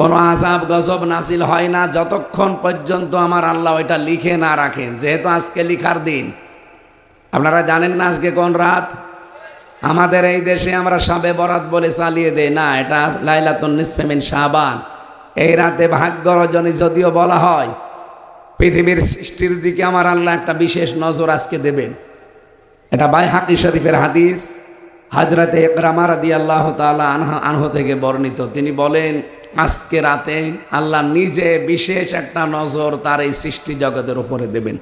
কোনো আযাব গজব নাজিল হয় না যতক্ষণ পর্যন্ত আমার আল্লাহ ওইটা লিখে না রাখেন। যেহেতু আজকে লিখার দিন, আপনারা জানেন না আজকে কোন রাত? আমাদের এই দেশে আমরা শবে বরাত বলে চালিয়ে দেই না, এটা লাইলাতুন নিসফে মিন শাবান। এই রাতে ভাগ্য রজনী যদিও বলা হয়, পৃথিবীর সৃষ্টির দিকে আমার আল্লাহ একটা বিশেষ নজর আজকে দেবেন। এটা বাইহাকী শরীফের হাদিস, হযরতে ইকরামা রাদিয়াল্লাহু তাআলা আনহু থেকে বর্ণিত। তিনি বলেন, আজকে রাতে আল্লাহ নিজে বিশেষ একটা নজর তার এই সৃষ্টি জগতের উপরে দেবেন।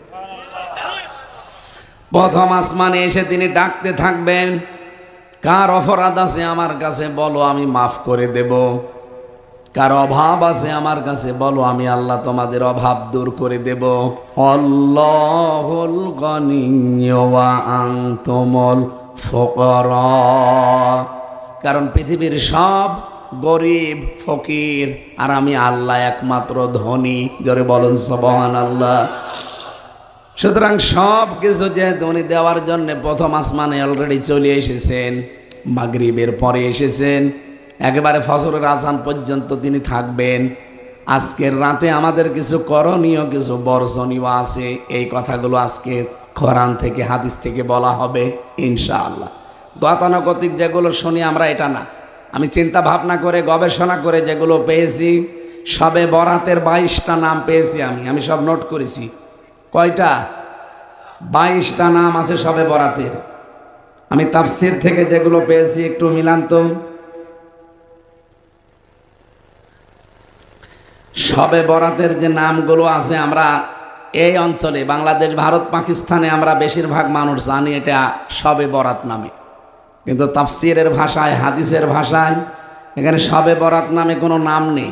প্রথম আসমানে এসে তিনি ডাকতে থাকবেন, কার অপরাধ আছে আমার কাছে বলো, আমি মাফ করে দেব। কার অভাব আছে আমার কাছে বলো, আমি আল্লাহ তোমাদের অভাব দূর করে দেব। আল্লাহুল গনিয়্যু ওয়া আনতুমুল ফুকারা। কারণ পৃথিবীর সব গরিব ফকির, আর আমি আল্লাহ একমাত্র ধনী। জোরে বলুন সুবহানাল্লাহ। সুতরাং সব কিছু যে ধনী দেওয়ার জন্য প্রথম আসমানে অলরেডি চলে এসেছেন, মাগরিবের পরে এসেছেন, একেবারে ফজরের আযান পর্যন্ত তিনি থাকবেন। আজকের রাতে আমাদের কিছু করণীয়, কিছু বর্জনীয় আছে। এই কথাগুলো আজকে কোরআন থেকে হাদিস থেকে বলা হবে ইনশাআল্লাহ। গতানুগতিক যেগুলো শুনি আমরা, এটা না, আমি চিন্তা ভাবনা করে গবেষণা করে যেগুলো পেয়েছি, শবে বরাতের 22টা নাম পেয়েছি। আমি সব নোট করেছি। কয়টা? 22টা নাম আছে শবে বরাতের। আমি তাফসীর থেকে যেগুলো পেয়েছি একটু মিলান তো। শবে বরাতের যে নামগুলো আছে, আমরা এই অঞ্চলে বাংলাদেশ, ভারত, পাকিস্তানে আমরা বেশিরভাগ মানুষ জানি এটা শবে বরাত নামে, কিন্তু তাফসীরের ভাষায়, হাদিসের ভাষায় এখানে শবে বরাত নামে কোনো নাম নেই।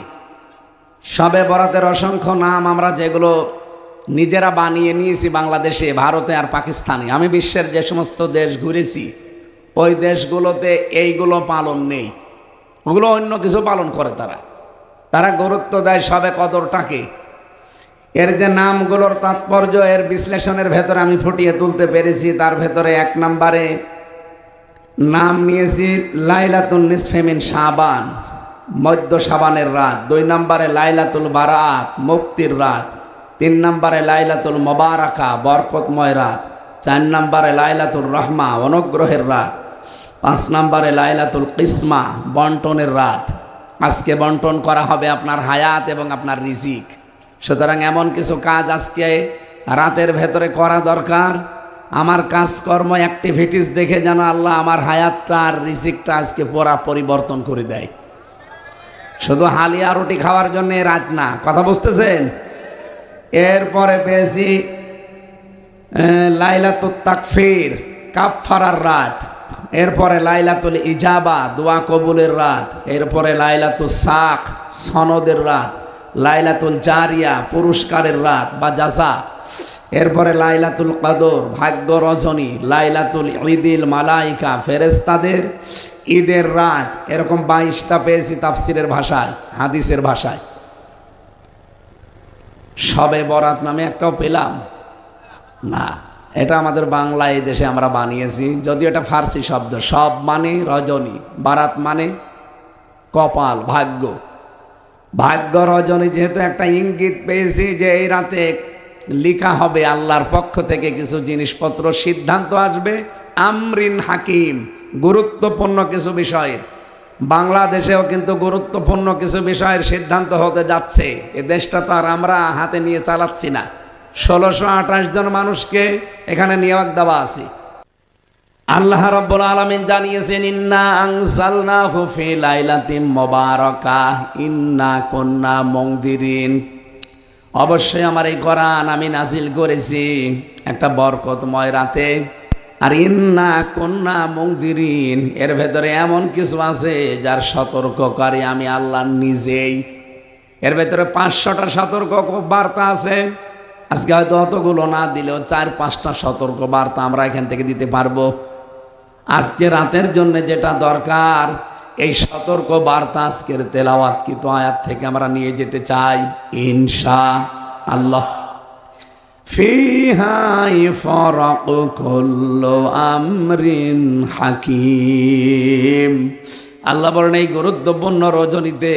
শবে বরাতের অসংখ্য নাম আমরা যেগুলো নিজেরা বানিয়ে নিয়েছি বাংলাদেশে, ভারতে আর পাকিস্তানে। আমি বিশ্বের যে সমস্ত দেশ ঘুরেছি, ওই দেশগুলোতে এইগুলো পালন নেই। ওগুলো অন্য কিছু পালন করে তারা গুরুত্ব দেয় শবে কদরটাকে। এর যে নামগুলোর তাৎপর্য, এর বিশ্লেষণের ভেতরে আমি ফুটিয়ে তুলতে পেরেছি। তার ভেতরে 1 নম্বরে নাম নিয়েছি লাইলাতুন নিসফে মিন শাবান, মধ্য শাবানের রাত। 2 নম্বরে লাইলাতুল বারাত, মুক্তির রাত। 3 নম্বরে লাইলাতুল মুবারাকা, বরকতময় রাত। 4 নম্বরে লাইলাতুল রহমা, অনুগ্রহের রাত। 5 নম্বরে লাইলাতুল কিসমা, বন্টনের রাত। আজকে বন্টন করা হবে আপনার হায়াত এবং আপনার রিজিক। সুতরাং এমন কিছু কাজ আজকে রাতের ভেতরে করা দরকার। আমার কাজকর্ম, অ্যাক্টিভিটিস দেখে যেন আল্লাহ আমার হায়াতটা আর রিজিকটা আজকে পুরা পরিবর্তন করে দেয়। শুধু হালিয়া রুটি খাওয়ার জন্য রাত না, কথা বুঝতেছেন? এরপরে পেয়েছি লাইলাতুল তাকফির, কাফফারার রাত। এরপরে লাইলাতুল ইজাবা, দোয়া কবুলের রাত। এরপরে লাইলাতুল সাক, সনদের রাত। লাইলাতুল জারিয়া, পুরস্কারের রাত বা জাযা। এরপরে লাইলাতুল কদর, ভাগ্য রজনী। লাইলাতুল ঈদিল মালাইকা, ফেরেশতাদের ঈদের রাত। এরকম 22টা পেয়েছি তাফসীরের ভাষায়, হাদিসের ভাষায়। শবে বরাত নামে একটাও পেলাম না। এটা আমাদের বাংলা এই দেশে আমরা বানিয়েছি, যদিও এটা ফার্সি শব্দ। সব মানে রজনী, বারাত মানে কপাল, ভাগ্য। ভাগ্য রজনী যেহেতু একটা ইঙ্গিত পেয়েছি যে এই রাতে লিখা হবে আল্লাহর পক্ষ থেকে কিছু জিনিসপত্র, সিদ্ধান্ত আসবে আমরিন হাকিম, গুরুত্বপূর্ণ কিছু বিষয়ের। বাংলাদেশেও কিন্তু গুরুত্বপূর্ণ কিছু বিষয়ের সিদ্ধান্ত হতে যাচ্ছে। এ দেশটা তো আর আমরা হাতে নিয়ে চালাচ্ছি না। 1628 জন মানুষকে এখানে নিয়োগ দেওয়া আছে। আল্লাহ রাব্বুল আলামিন জানিয়েছেন, ইন্না আনজালনাহু ফি লাইলাতিন মুবারাকাহ ইন্না কুন্না মুনদিরিন। অবশ্যই আমার এই কোরআন আমি নাজিল করেছি একটা বরকতময় রাতে। আর ইন্না কুন্না মুনদিরিন, এর ভেতরে এমন কিছু আছে যার সতর্ককারী আমি আল্লাহ নিজেই। এর ভেতরে 500টা সতর্ক বার্তা আছে। আজকে হয়তো অতগুলো না দিলেও 4-5টা সতর্ক বার্তা আমরা এখান থেকে দিতে পারবো। আজকে রাতের জন্য যেটা দরকার, এই সতর্ক বার্তা আজকের তেলাওয়াতকৃত আয়াত থেকে আমরা নিয়ে যেতে চাই ইনশাআল্লাহ। ফিহা ইফরাকু কুল্লু আমরিন হাকিম। আল্লাহ বলেন, এই গুরুত্বপূর্ণ রজনীতে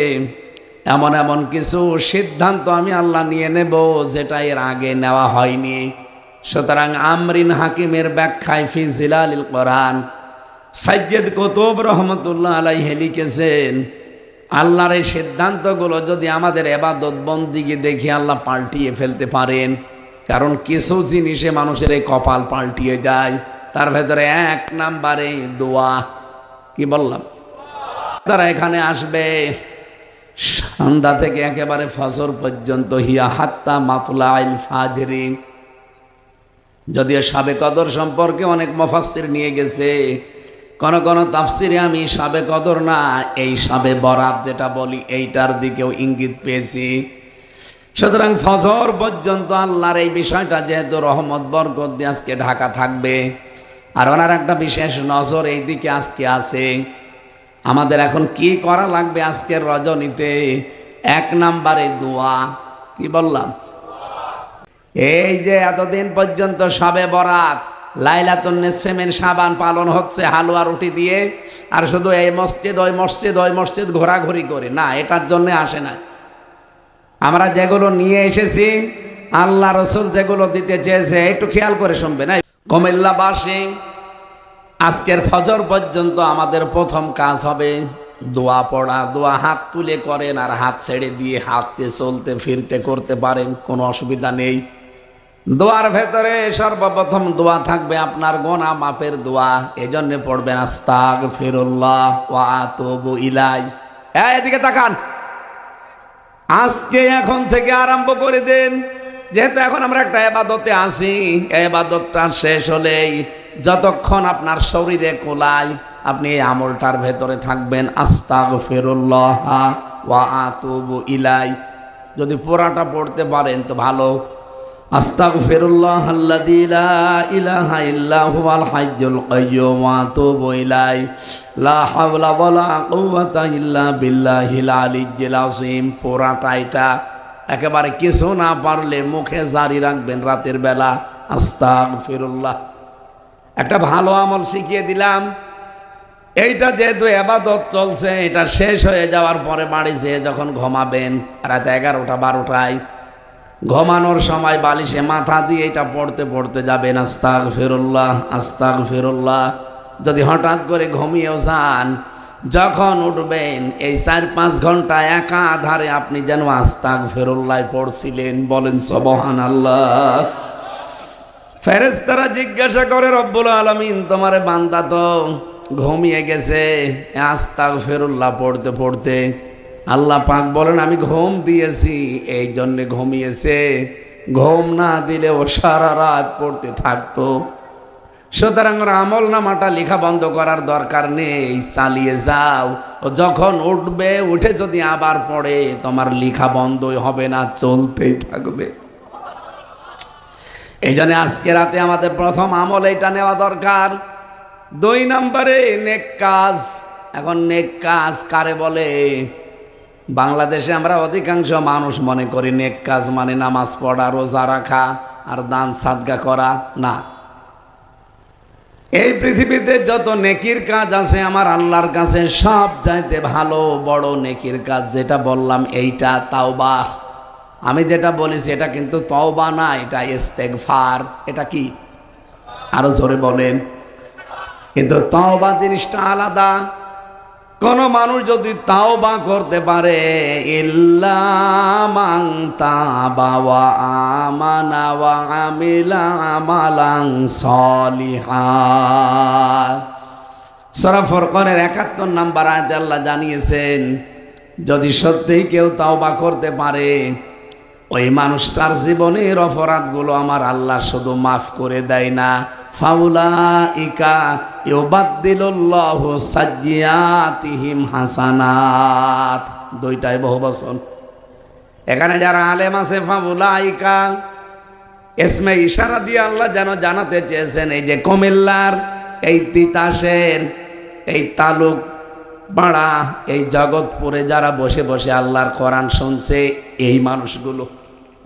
এমন এমন কিছু সিদ্ধান্ত আমি আল্লাহ নিয়ে নেব যেটা এর আগে নেওয়া হয়নি। সুতরাং আমরিন হাকিমের ব্যাখ্যায় ফি জিলালিল কোরআন সাইয়্যিদ কুতুব রহমতুল্লাহ আলাইহি লিখেছেন, আল্লাহর এই সিদ্ধান্তগুলো যদি আমাদের ইবাদত বন্দিগি দেখি আল্লাহ পাল্টিয়ে ফেলতে পারেন। কারণ কিছু জিনিসে মানুষের এই কপাল পাল্টিয়ে যায়, তার ভেতরে এক নাম্বারে দোয়া। কি বললাম? তারা এখানে আসবে সন্ধ্যা থেকে একেবারে ফজর পর্যন্ত, হিয়া হাত্তা মাতলাইল ফাজরি। যদিও শাবে কদর সম্পর্কে অনেক মুফাসসির নিয়ে গেছে, কোন কোন তাফসিরে আমি শাবে কদর না, এই শাবে বরাত যেটা বলি এইটার দিকেও ইঙ্গিত পেয়েছি। সুতরাং ফজর পর্যন্ত আল্লাহর এই বিষয়টা যেহেতু রহমত বরকত দিয়ে আজকে ঢাকা থাকবে, আর ওনার একটা বিশেষ নজর এই দিকে আজকে আছে। আমাদের এখন কি করা লাগবে আজকের রজনীতে? এক নাম্বারে দোয়া। কি বললাম? এই যে এতদিন পর্যন্ত শবে বরাত, লাইলাতুন নিসফে মিন শাবান পালন হচ্ছে হালুয়া রুটি দিয়ে, আর শুধু এই মসজিদ ওই মসজিদ ওই মসজিদ ঘোরাঘুরি করে না, এটার জন্য আসে না। আমরা যেগুলো নিয়ে এসেছি, আল্লাহ রসুল যেগুলো দিতে চেয়েছে, একটু খেয়াল করে শুনবে না। কুমিল্লাবাসী, আজকের ফজর পর্যন্ত আমাদের প্রথম কাজ হবে দোয়া পড়া। দোয়া হাত তুলে করেন আর হাত ছেড়ে দিয়ে হাঁটতে চলতে ফিরতে করতে পারেন, কোনো অসুবিধা নেই। দোয়ার ভেতরে সর্বপ্রথম দোয়া থাকবে আপনার গুনাহ মাফের দোয়া। এজন্য পড়বেন আস্তাগফিরুল্লাহ ওয়া আতুবু ইলাই। এদিকে তাকান, আজকে এখন থেকে আরম্ভ করে দেন। যেহেতু এখন আমরা একটা ইবাদতে আছি, ইবাদতটা শেষ হলেই যতক্ষণ আপনার শরীরে কোলায় আপনি এই আমলটার ভেতরে থাকবেন, আস্তাগফিরুল্লাহ ওয়া আতুবু ইলাই। যদি পুরাটা পড়তে পারেন তো ভালো। আস্তাগফিরুল্লাহ আল্লাযী লা ইলাহা ইল্লা হুয়াল হাইয়্যুল কাইয়্যুম ওয়া আতুবু ইলাইহি লা হাওলা ওয়ালা কুওয়াতা ইল্লা বিল্লাহিল আলিয়্যিল আযীম। পুরাটা এটা একেবারে কিছু না পারলে মুখে জারি রাখবেন রাতের বেলা, আস্তাগফিরুল্লাহ। একটা ভালো আমল শিখিয়ে দিলাম। এইটা যেহেতু ইবাদত চলছে, এটা শেষ হয়ে যাওয়ার পরে বাড়ি যেয়ে যখন ঘুমাবেন রাত 11টা 12টায়, ঘুমানোর সময় বালিশে মাথা দিয়ে এটা পড়তে পড়তে যাবেন, আস্তাগফিরুল্লাহ আস্তাগফিরুল্লাহ। যদি হঠাৎ করে ঘুমিয়েও যান, যখন উঠবেন এই 4-5 ঘন্টা একাধারে আপনি যেন আস্তাগফিরুল্লাহ পড়ছিলেন। বলেন সুবহানাল্লাহ। ফেরেশতারা জিজ্ঞাসা করে, রব্বুল আলামিন তোমারে বান্দা তো ঘুমিয়ে গেছে আস্তাগফিরুল্লাহ পড়তে পড়তে। আল্লাহ পাক বলেন আমি ঘুম দিয়েছি, এই জন্যে ঘুমিয়েছে। ঘুম না দিলে ও সারা রাত পড়তে থাকতো। সুতরাং আমল নামাটা লেখা বন্ধ করার দরকার নেই, চালিয়ে যাও। ও যখন উঠবে, উঠে যদি আবার পড়ে, তোমার লেখা বন্ধই হবে না, চলতেই থাকবে। এই জন্য আজকে রাতে আমাদের প্রথম আমল এটা নেওয়া দরকার। 2 নম্বরে নেক কাজ। এখন নেক কাজ কারে বলে? বাংলাদেশে আমরা অধিকাংশ মানুষ মনে করি নেক কাজ মানে নামাজ পড়া, রোজা রাখা আর দান সাদকা করা। না, এই পৃথিবীতে যত নেকির কাজ আছে আমার আল্লাহর কাছে সব চাইতে ভালো বড় নেকির কাজ যেটা বললাম এইটা তাওবা। আমি যেটা বলেছি এটা কিন্তু তওবা না, এটা ইস্তেগফার। এটা কি? আরো জোরে বলেন। কিন্তু তওবা জিনিসটা আলাদা। কোন মানুষ যদি তাওবা করতে পারে, ইল্লা মান তাবা ওয়া আমানা ওয়া আমিলা আমালান সলিহান, সূরা ফুরকানের 71 নম্বর আয়াতে আল্লাহ জানিয়েছেন, যদি সত্যিই কেউ তাওবা করতে পারে, ওই মানুষটার জীবনের অপরাধগুলো আমার আল্লাহ শুধু মাফ করে দেয় না, ফাউলাইকা ইউবাদদিলুল্লাহু সাইয়্যাতিহিম হাসানাত। দুইটাই বহুবচন। এখানে যারা আলেম আছে, ফাউলাইকা ইসমে ইশারা দিয়ে আল্লাহ যেন জানাতে চেয়েছেন, এই যে কুমিল্লার এই তিতাসের এই তালুক পাড়া এই জগৎপুরে যারা বসে বসে আল্লাহর কোরআন শুনছে, এই মানুষগুলো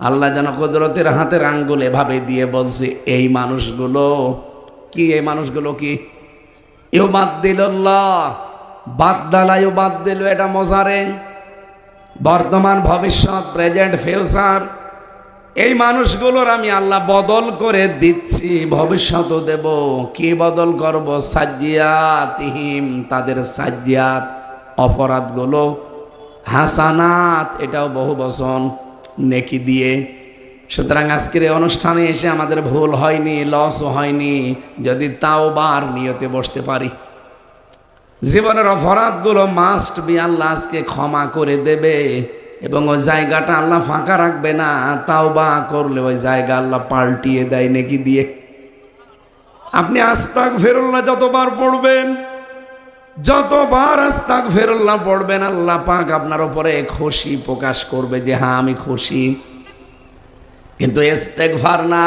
আল্লাহ যেন কুদরতের হাতের আঙ্গুল এভাবে দিয়ে বলছে, এই মানুষগুলো কি? এই মানুষগুলো কি? ইউবাদদিলুল্লাহ, বাদদালা ইউবাদদিলু, এটা মজারে বর্তমান, ভবিষ্যৎ, প্রেজেন্ট, ফিউচার, এই মানুষগুলোর আমি আল্লাহ বদল করে দিচ্ছি, ভবিষ্যতও দেব। কি বদল করব? সাজ্জিয়াতিহিম, তাদের সাজ্জিয়াত অপরাধগুলো, হাসানাত, এটাও বহু বচন, নেকি দিয়ে। সুতরাং আজকের এই অনুষ্ঠানে এসে আমাদের ভুল হয়নি, লসও হয়নি, যদি তাওবার নিয়তে বসতে পারি। জীবনের অপরাধগুলো মাস্ট বি আল্লাহ আজকে ক্ষমা করে দেবে, এবং ওই জায়গাটা আল্লাহ ফাঁকা রাখবে না। তাওবা করলে ওই জায়গা আল্লাহ পাল্টিয়ে দেয় নেকি দিয়ে। আপনি আস্তাগফিরুল্লাহ যতবার পড়বেন, যতবার আস্তাগফিরুল্লাহ পড়বেন, আল্লাহ পাক আপনার উপরে খুশি প্রকাশ করবে যে হ্যাঁ আমি খুশি। কিন্তু ইস্তেগফার না,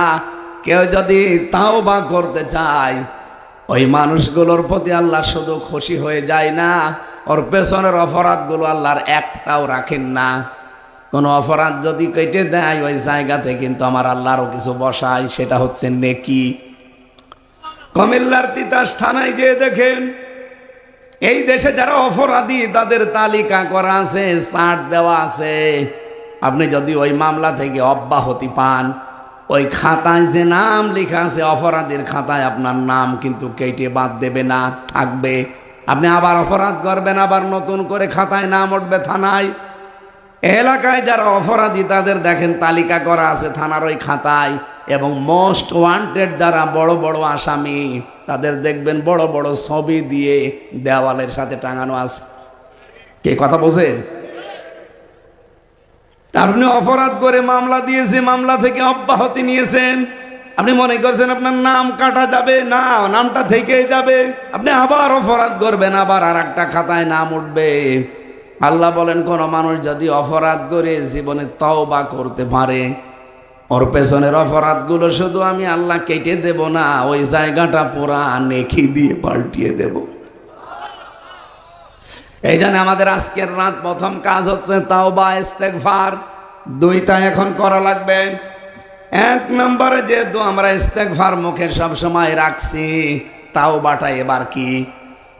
কেউ যদি তাওবা করতে চায়, ওই মানুষগুলোর প্রতি আল্লাহ শুধু খুশি হয়ে যায় না, ওর পেছনের অপরাধগুলো আল্লাহর একটাও রাখেন না। কোনো অপরাধ যদি কেটে দেয় ওই জায়গাতে কিন্তু আমার আল্লাহরও কিছু বসায়, সেটা হচ্ছে নেকি। কুমিল্লার তিতাস থানায় গিয়ে দেখেন, এই দেশে যারা অপরাধী তাদের তালিকা করা আছে, চার্ট দেওয়া আছে। আপনি যদি ওই মামলা থেকে অব্যাহতি পান, ওই খাতায় যে নাম লেখা আছে অপরাধীর খাতায়, আপনার নাম কিন্তু কেটে বাদ দেবে না, থাকবে। আপনি আবার অপরাধ করবেন, আবার নতুন করে খাতায় নাম উঠবে থানায়। এলাকায় যারা অপরাধী তাদের দেখেন তালিকা করা আছে থানার ওই খাতায়, এবং মোস্ট ওয়ান্টেড যারা বড় বড় আসামি তাদের দেখবেন বড় বড় ছবি দিয়ে দেওয়ালের সাথে টাঙানো আছে। কে কথা বোঝেন? আপনি অপরাধ করে মামলা দিয়েছে, মামলা থেকে অব্যাহতি নিয়েছেন, আপনি মনে করছেন আপনার নাম কাটা যাবে না, নামটা থেকেই যাবে। আপনি আবার অপরাধ করবেন, আবার আর একটা খাতায় নাম উঠবে। আল্লাহ বলেন কোন মানুষ যদি অপরাধ করে জীবনে তওবা করতে পারে, ওর পেছনের অপরাধগুলো শুধু আমি আল্লাহ কেটে দেব না, ওই জায়গাটা পুরা নেকি দিয়ে পাল্টিয়ে দেব। এই জন্য আমাদের আজকের রাত প্রথম কাজ হচ্ছে তাওবা ইস্তেগফার। দুইটা এখন করা লাগবে। এক নম্বরে যেহেতু আমরা ইস্তেগফার মুখে সবসময় রাখছি, তাওবাটা এবার কি?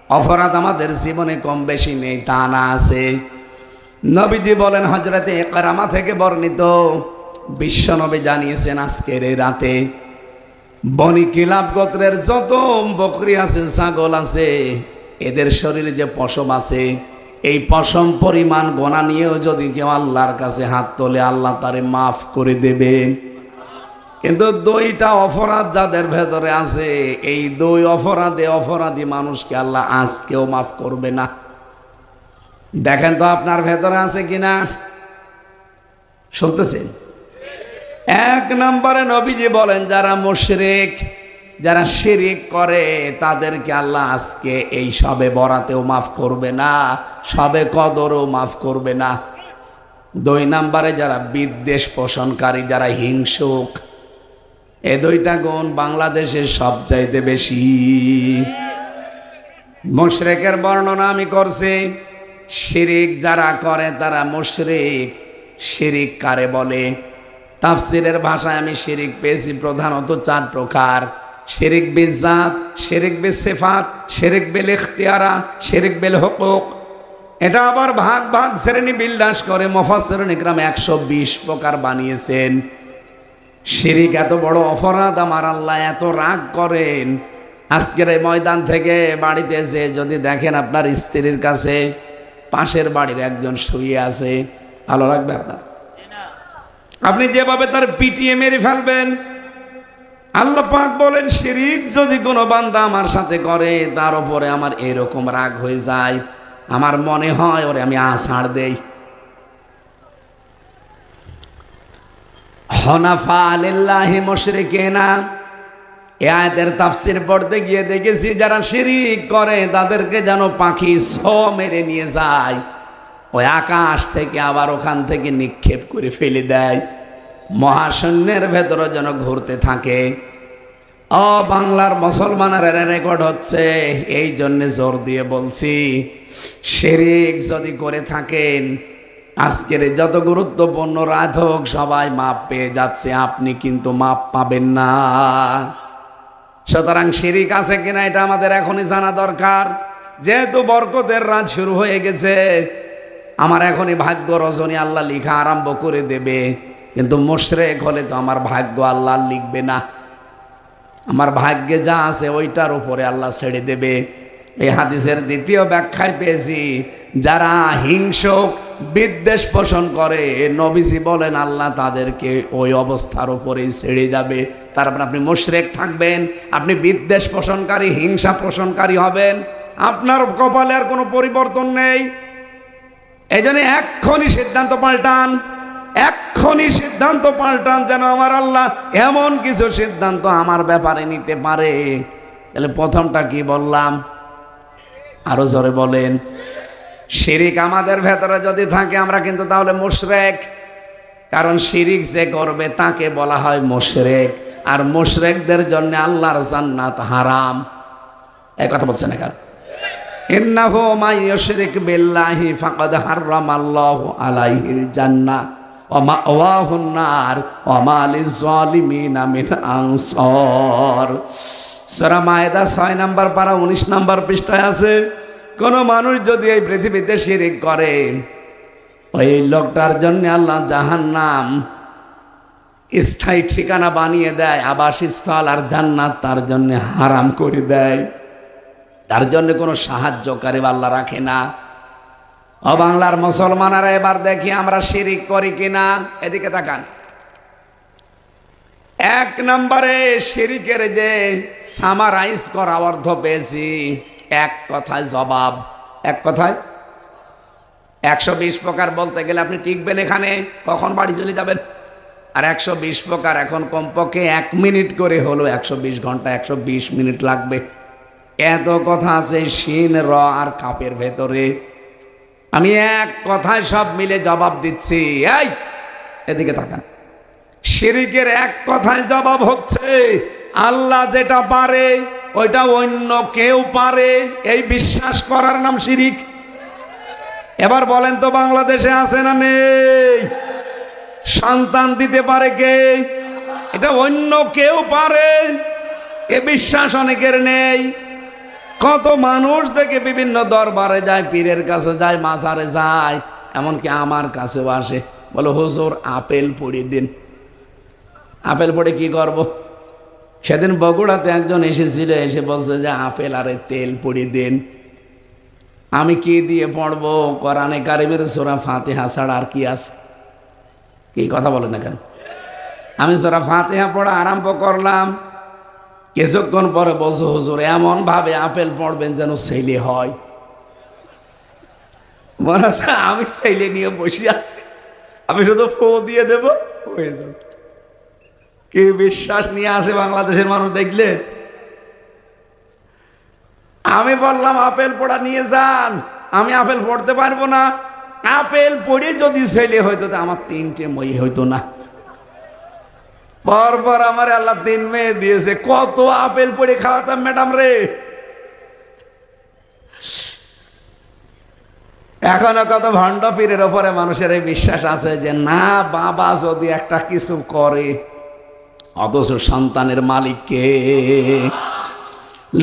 অপরাধ আমাদের জীবনে কম বেশি নেই তা না, আছে। নবীজি বলেন, হযরতে ইকরামা থেকে বর্ণিত, বিশ্বনবী জানিয়েছেন আজকের এই রাতে বনি কিলাব গোত্রের যত বকরি আছে, ছাগল আছে, এদের শরীরে যে পশম আছে, এই পশম পরিমাণ গোনা নিয়েও যদি কেউ আল্লাহর কাছে হাত তোলে, আল্লাহ তারে মাফ করে দেবে। কিন্তু দুইটা অপরাধ যাদের ভেতরে আছে, এই দুই অপরাধে অপরাধী মানুষকে আল্লাহ আজকেও মাফ করবে না। দেখেন তো আপনার ভেতরে আছে কিনা, শুনতেছেন? এক নম্বরে নবীজি বলেন, যারা মুশরিক, যারা শিরিক করে, তাদেরকে আল্লাহ আজকে এই শবে বরাতেও মাফ করবে না, শবে কদরও মাফ করবে না। দুই নম্বরে যারা বিদ্বেষ পোষণকারী, যারা হিংসুক, এই দুইটা গুণ বাংলাদেশের সবচাইতে বেশি। মুশরিকের বর্ণনা আমি করছি। শিরিক যারা করে তারা মুশরিক। শিরিক কারে বলে? তাফসীরের ভাষায় আমি শিরিক পেয়েছি প্রধানত চার প্রকার: শিরিক বিল জাত, শিরিক বিল সিফাত, শিরিক বিল ইখতিয়ারা, শিরিক বিল হুকুক। এটা আবার ভাগ ভাগ শ্রেণী বিন্যাস করে মুফাসসিরুন ইকরাম 120 প্রকার বানিয়েছেন। শিরিক এত বড় অপরাধ, আমার আল্লাহ এত রাগ করেন। আজকের এই ময়দান থেকে বাড়িতে এসে যদি দেখেন আপনার স্ত্রীর কাছে পাশের বাড়ির একজন শুয়ে আছে, ভালো লাগবে আপনার? আপনি যেভাবে তার পিটিয়ে মেরে ফেলবেন। আল্লাহ পাক বলেন, শিরিক যদি কোনো বান্দা আমার সাথে করে, তার উপরে আমার এরকম রাগ হয়ে যায়, আমার মনে হয় ওরে আমি আছাড় দেই। হনাফা লিল্লাহি মুশরিকিনা, এই আয়াতের তাফসীর পড়তে গিয়ে দেখেছি যারা শিরিক করে তাদেরকে যেন পাখি ছো মেরে নিয়ে যায়, ওই আকাশ থেকে আবার ওখান থেকে নিক্ষেপ করে ফেলে দেয়, মহাশূন্যের ভেতরে যেন ঘুরতে থাকে। ও বাংলার মুসলমানের রেকর্ড হচ্ছে, এই জন্য জোর দিয়ে বলছি, শিরিক যদি করে থাকেন, আজকের যত গুরুত্বপূর্ণ রাত হোক সবাই মাপ পেয়ে যাচ্ছে, আপনি কিন্তু মাপ পাবেন না। সুতরাং শিরিক আছে কিনা এটা আমাদের এখনই জানা দরকার। যেহেতু বরকতের রাত শুরু হয়ে গেছে, আমার এখনই ভাগ্য রজনী আল্লাহ লিখা আরম্ভ করে দেবে, কিন্তু মুশরিক হলে তো আমার ভাগ্য আল্লাহ লিখবে না, আমার ভাগ্যে যা আছে ওইটার উপরে আল্লাহ ছেড়ে দেবে। এই হাদিসের দ্বিতীয় ব্যাখ্যায় পেয়েছি, যারা হিংসক বিদ্বেষ পোষণ করে নবীজি বলেন আল্লাহ তাদেরকে ওই অবস্থার উপরেই ছেড়ে যাবে। তারপর আপনি মুশরিক থাকবেন, আপনি বিদ্বেষ পোষণকারী হিংসা পোষণকারী হবেন, আপনার কপালে আর কোনো পরিবর্তন নেই। এই জন্য এক্ষুনি সিদ্ধান্ত পাল্টান, এক্ষুনি সিদ্ধান্ত পাল্টান, যেন আমার আল্লাহ এমন কিছু সিদ্ধান্ত আমার ব্যাপারে নিতে পারে। তাহলে প্রথমটা কি বললাম? আরো জোরে বলেন। শিরিক আমাদের ভেতরে যদি থাকে আমরা কিন্তু তাহলে মুশরিক, কারণ শিরিক যে করবে তাকে বলা হয় মুশরিক, আর মুশরিকদের জন্য আল্লাহর জান্নাত হারাম। এই কথা বলছেন না? ইন্নাহু মাই ইউশরিক বিল্লাহি ফাকাদ হারামাল্লাহু আলাইহিল জান্নাহ ওয়া মাওয়াহুন নার ওয়া মা লিয-যালিমিনা মিন আনসার। সূরা মায়েদা 6 নম্বর পারা 19 নম্বর পৃষ্ঠায় আছে, কোন মানুষ যদি এই পৃথিবীতে শিরিক করে ওই লোকটার জন্য আল্লাহ জাহান্নাম স্থায়ী ঠিকানা বানিয়ে দেয়, আবাসস্থল, আর জান্নাত তার জন্য হারাম করে দেয়। তার জন্য কোনো সাহায্যকারী আল্লাহ রাখে না। ও বাংলার মুসলমানেরা, এবার দেখি আমরা শিরিক করি কিনা। এদিকে তাকান। এক নম্বরে শিরিকের যে সামারাইজ করা অর্থ পেয়েছি, এক কথায় জবাব। এক কথায় 120 প্রকার বলতে গেলে আপনি টিকবেন এখানে, কখন বাড়ি চলে যাবেন। আর 120 প্রকার এখন কমপক্ষে 1 মিনিট করে হলো, 120 ঘন্টা 120 মিনিট লাগবে। এত কথা আছে শিন র আর কাপের ভেতরে। আমি এক কথায় সব মিলে জবাব দিচ্ছি। এই এদিকে তাকান। শিরিকের এক কথায় জবাব হচ্ছে আল্লাহ যেটা পারে ওইটা অন্য কেউ পারে, এই বিশ্বাস করার নাম শিরিক। এবার বলেন তো বাংলাদেশে আছে না নেই? সন্তান দিতে পারে কে? এটা অন্য কেউ পারে, এ বিশ্বাস অনেকের নেই। কত মানুষ দেখে বিভিন্ন দরবারে যায়, পীরের কাছে যায়, মাজারে যায়, এমনকি আমার কাছেও আসে, বলো হুজুর আপেল পড়ি দিন। আপেল পড়ে কি করব? সেদিন বগুড়াতে একজন এসেছিল, এসে বলছে যে আপেল আরে তেল পড়ি দিন। আমি কি দিয়ে পড়বো? কোরআনে কারিমের সূরা ফাতিহা ছাড়া আর কি আছে? কি কথা বলে না কেন? আমি সূরা ফাতিহা পড়া আরম্ভ করলাম, কিছুক্ষণ পরে বলছো হুজুর এমন ভাবে আপেল পড়বেন যেন ছেলে হয়। মনে হচ্ছে আমি ছেলে নিয়ে বসে আছি, আমি শুধু ফো দিয়ে দেব, হয়ে যাবে। কি বিশ্বাস নিয়ে আসে বাংলাদেশের মানুষ দেখলে। আমি বললাম আপেল পড়া নিয়ে যান, আমি আপেল পড়তে পারবো না। আপেল পড়ে যদি ছেলে হইতো তো আমার 3টে মই হইতো না। পরপর আমার আল্লাহ 3 মেয়ে দিয়েছে, কত আপেল পড়ে খাওয়াতাম ম্যাডাম রে। এখনো কত ভণ্ড পীরের ওপরে মানুষের এই বিশ্বাস আছে যে না বাবা যদি একটা কিছু করে, অথচ সন্তানের মালিক কে?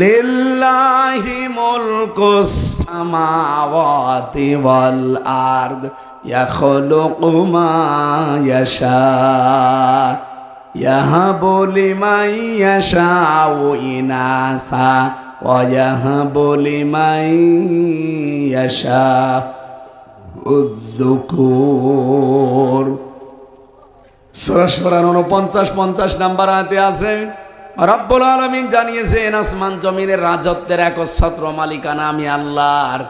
লিল্লাহি মুলকুস সামাওয়াতি ওয়াল আরদ ইয়াখলুকু মা ইয়াশা ইয়াহাবু লিমান ইয়াশাউ ইনাসা ওয়া ইয়াহাবু লিমান ইয়াশাউ যুকুর। সূরা সূরা 49-50 নাম্বার আয়াতে আছে, রব্বুল আলামিন জানিয়েছেন আসমান জমিনের রাজত্বের একচ্ছত্র মালিকানা আমি আল্লাহর।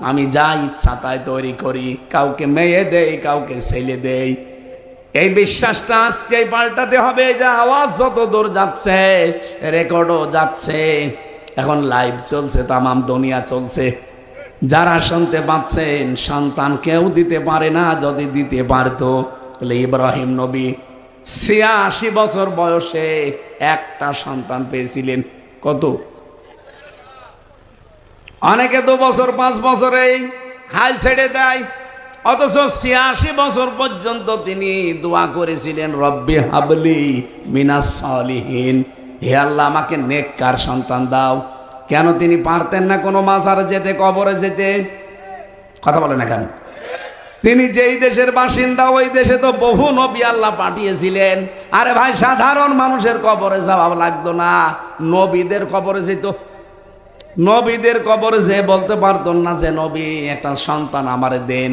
আমি যা ইচ্ছা তাই তৈরি করি, কাউকে মেয়ে দেই, কাউকে ছেলে দেই। এই বিশ্বাসটা আজকে পাল্টাতে হবে। যে আওয়াজ যত দূর যাচ্ছে, রেকর্ডও যাচ্ছে, এখন লাইভ চলছে, তামাম দুনিয়া চলছে। যারা শুনতে পাচ্ছেন, সন্তান কেউ দিতে পারে না, যদি দিতে পারতো তাহলে ইব্রাহিম নবী 86 বছর বয়সে একটা সন্তান পেয়েছিলেন। কত? অনেকে 2 বছর 5 বছরেই হাল ছেড়ে দেয়, অথচ 86 বছর পর্যন্ত তিনি দোয়া করেছিলেন রব্বি হাবলি মিনাস সালিহিন, হে আল্লাহ আমাকে নেককার সন্তান দাও। কেন তিনি পারতেন না কোনো মাজারে যেতে, কবরে যেতে? কথা বলে না কেন? তিনি যেই দেশের বাসিন্দা ওই দেশে তো বহু নবী আল্লাহ পাঠিয়েছিলেন। আরে ভাই, সাধারণ মানুষের কবরে যাওয়া লাগতো না, নবীদের কবরে যেত। নবীদের কবরে যে বলতে পারতো না যে নবী একটা সন্তান আমারে দেন।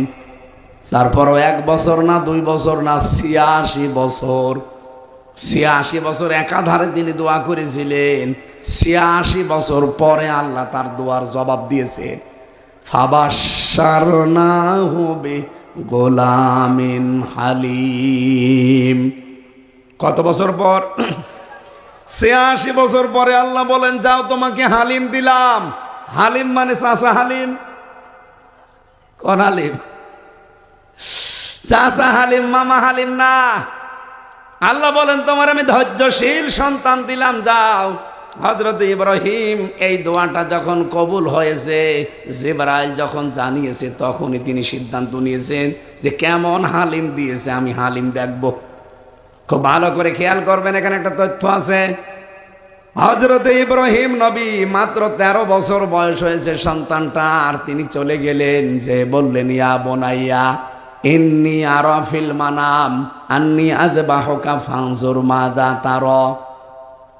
তারপরও 1 বছর না 2 বছর না 86 বছর, 86 বছর একাধারে তিনি দোয়া করেছিলেন। 86 বছর পরে আল্লাহ তার দোয়ার জবাব দিয়েছে। ফাবাশশারনাহু বিগোলামিন হালিম। কত বছর পর? 86 বছর পরে আল্লাহ বলেন, যাও তোমাকে হালিম দিলাম। হালিম মানে চাচা হালিম। কোন হালিম? চাচা হালিম, মামা হালিম না। আল্লাহ বলেন, তোমার আমি ধৈর্যশীল সন্তান দিলাম, যাও। হযরত ইব্রাহিম এই দোয়াটা যখন কবুল হয়েছে, জিবরাইল যখন জানিয়েছে, তখনই তিনি সিদ্ধান্ত নিয়েছেন যে কেমন হালিম দিয়েছে, আমি হালিম দেখব। খুব ভালো করে খেয়াল করবেন, এখানে একটা তথ্য আছে। হযরত ইব্রাহিম নবী মাত্র 13 বছর বয়স হয়েছে সন্তানটা, আর তিনি চলে গেলেন, যে বললেন, ইয়া বুনাইয়া ইন্নী আরা ফিল মানাম আন্নী আযবাহুকা ফানজুর মাযা তারা।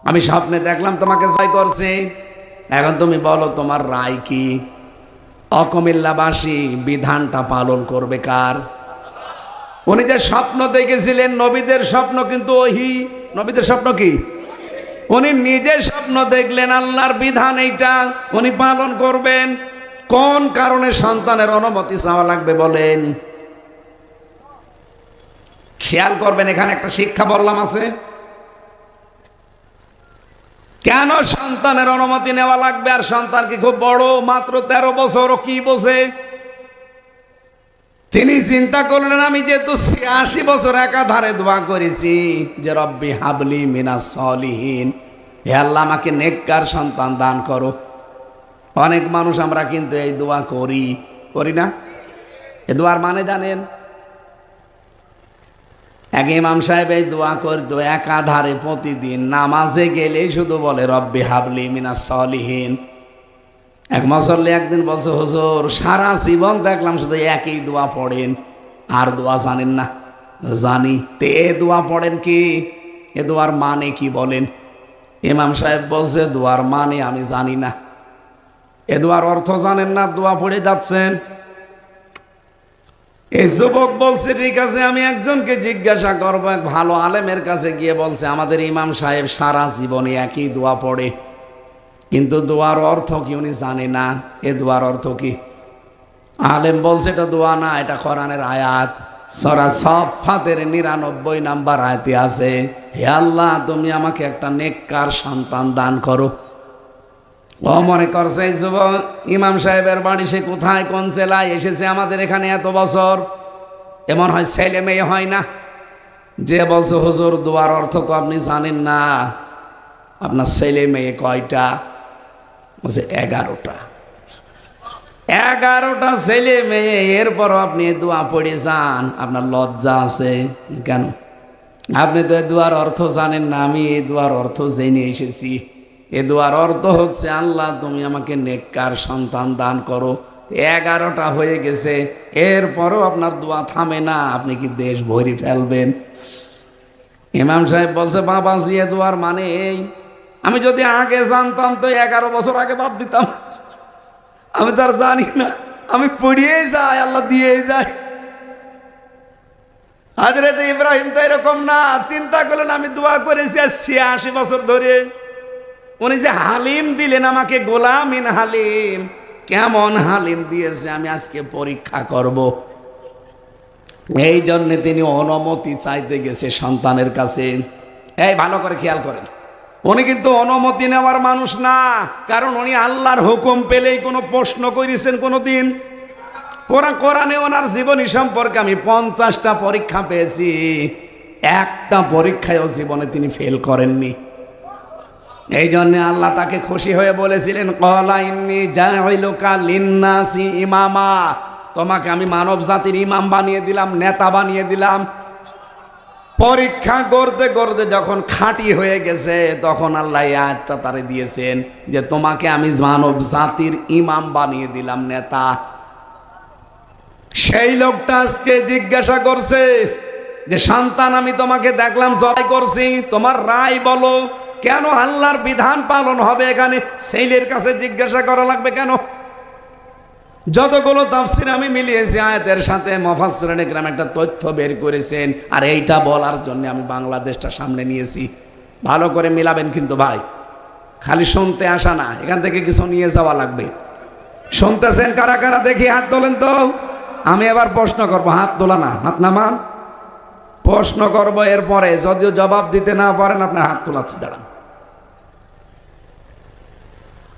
আমি স্বপ্নে দেখলাম তোমাকে জয় করছি, এখন তুমি বলো তোমার রায় কি? অকুমিল্লাবাসী বিধানটা পালন করবে কার? উনি যে স্বপ্ন দেখেছিলেন, নবীদের স্বপ্ন কিন্তু ওহি। নবীদের স্বপ্ন কি? উনি নিজে স্বপ্ন দেখলেন, আল্লাহর বিধান এইটা, উনি পালন করবেন। কোন কারণে সন্তানের অনুমতি চাওয়া লাগবে বলেন? খেয়াল করবেন, এখানে একটা শিক্ষা বললাম আছে। কেন সন্তানের অনুমতি নেওয়া লাগবে? আর সন্তান কি খুব বড়? মাত্র 13 বছর, কি বোঝে? তিনি চিন্তা করলেন, আমি যেহেতু 86 বছর একাধারে দোয়া করেছি যে রব্বি হাবলি মিনাস সলিহিন, হে আল্লাহ আমাকে নেককার সন্তান দান করো। অনেক মানুষ আমরা কিন্তু এই দোয়া করি না? এ দোয়ার মানে জানেন? এক ইমাম সাহেব এই দোয়া করতো একাধারে প্রতিদিন, নামাজে গেলেই শুধু বলে রব্বি হাবলি মিনাস সলিহিন। এক মুসল্লি একদিন বলছে, হুজুর সারা জীবন দেখলাম শুধু একই দোয়া পড়েন, আর দোয়া জানেন না। জানি। তে এ দোয়া পড়েন কি? এ দোয়ার মানে কি বলেন? ইমাম সাহেব বলছে, দোয়ার মানে আমি জানি না। এ দোয়ার অর্থ জানেন না, দোয়া পড়ে যাচ্ছেন। এই যুবক বলছে, ঠিক আছে, আমি একজনকে জিজ্ঞাসা করবো। এক ভালো আলেমের কাছে গিয়ে বলছে, আমাদের ইমাম সাহেব সারা জীবনে একই দোয়া পড়ে, কিন্তু দোয়ার অর্থ কি উনি জানে না। এ দোয়ার অর্থ কি? আলেম বলছে, এটা দোয়া না, এটা কোরআনের আয়াত। সূরা সাফফাতের 99 নাম্বার আয়াতে আছে, হে আল্লাহ তুমি আমাকে একটা নেককার সন্তান দান করো। ও মনে করছে এই যুবক, ইমাম সাহেবের বাড়ি সে কোথায়, কোন জেলায় এসেছে আমাদের এখানে এত বছর, এমন হয় ছেলে মেয়ে হয় না? যে বলছে, হুজুর দোয়ার অর্থ তো আপনি জানেন না, আপনার ছেলে মেয়ে কয়টা? বলছে 11টা। 11টা ছেলে মেয়ে, এরপরও আপনি দোয়া পড়ে যান, আপনার লজ্জা আছে কেন? আপনি তো দোয়ার অর্থ জানেন না। আমি এই দোয়ার অর্থ জেনে এসেছি। এ দোয়ার অর্থ হচ্ছে, আল্লাহ তুমি আমাকে নেককার সন্তান দান করো। 11টা হয়ে গেছে, এরপরও আপনার দোয়া থামে না, আপনি কি দেশ ভরি ফেলবেন? ইমাম সাহেব বলছে, বাবাজি এ দোয়ার মানে এই, আমি যদি আগে জানতাম তো 11 বছর আগে বাদ দিতাম। আমি তো আর জানি না, আমি পড়িয়েই যাই, আল্লাহ দিয়েই যায়। হযরত ইব্রাহিম তো এরকম না, চিন্তা করলেন আমি দোয়া করেছি 86 বছর ধরে, উনি যে হালিম দিলেন আমাকে, গোলামিন হালিম, কেমন হালিম দিয়েছে আমি আজকে পরীক্ষা করব। এই জন্য তিনি অনুমতি চাইতে গেছে সন্তানের কাছে। এই ভালো করে খেয়াল করেন, উনি কিন্তু অনুমতি নেওয়ার মানুষ না, কারণ উনি আল্লাহর হুকুম পেলেই কোনো প্রশ্ন করেছেন কোনোদিন? কোরআনে ওনার জীবনী সম্পর্কে আমি 50টা পরীক্ষা পেয়েছি, একটা পরীক্ষায়ও জীবনে তিনি ফেল করেননি। এই জন্য আল্লাহ তাকে খুশি হয়ে বলেছিলেন, ক্বালা ইন্নী জাইলুকা লিন্নাসি ইমামা, তোমাকে আমি মানব জাতির ইমাম বানিয়ে দিলাম, নেতা বানিয়ে দিলাম। পরীক্ষা করতে করতে যখন খাঁটি হয়ে গেছে, তখন আল্লাহ এই আয়াতটা তারে দিয়েছেন যে তোমাকে আমি মানব জাতির ইমাম বানিয়ে দিলাম, নেতা। সেই লোকটা আজকে জিজ্ঞাসা করছে যে সন্তান আমি তোমাকে দেখলাম জবাই করছি, তোমার রায় বলো, কেন আল্লাহর বিধান পালন হবে এখানে ছেলের কাছে জিজ্ঞাসা করা লাগবে কেন? যতগুলো তাফসীর আমি মিলিয়েছি আয়াতের সাথে মুফাসসিরিন ইকরাম একটা তথ্য বের করেছেন, আর এইটা বলার জন্য আমি বাংলাদেশটা সামনে নিয়েছি। ভালো করে মিলাবেন কিন্তু ভাই, খালি শুনতে আসা না, এখান থেকে কিছু নিয়ে যাওয়া লাগবে। শুনতেছেন কারা কারা দেখি হাত তোলেন তো। আমি এবার প্রশ্ন করব, হাত তোলা না, হাত নামান। প্রশ্ন করব, এরপরে যদিও জবাব দিতে না পারেন আপনার হাত তোলাচ্ছে দাঁড়ান।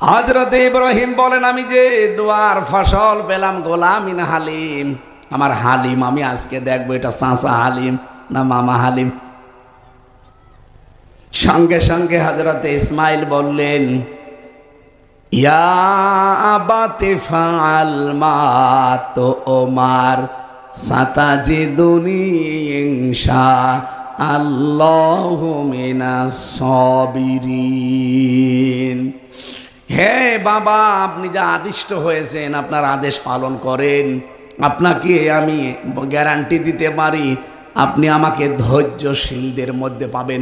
হযরত ইব্রাহিম বলেন আমি যে দুয়ার ফসল পেলাম গোলামিন হালিম, আমার হালিম আমি আজকে দেখবো এটা চাচা হালিম না মামা হালিম। সঙ্গে সঙ্গে হযরত ইসমাইল বললেন ইয়া আবাতি ফাআল মা তুমার সাতাজিদুনি ইনশাআল্লাহু মিনাস সাবিরিন। হে বাবা, আপনি যা আদিষ্ট হয়েছেন আপনার আদেশ পালন করেন। আপনাকে আমি গ্যারান্টি দিতে পারি আপনি আমাকে ধৈর্যশীলদের মধ্যে পাবেন।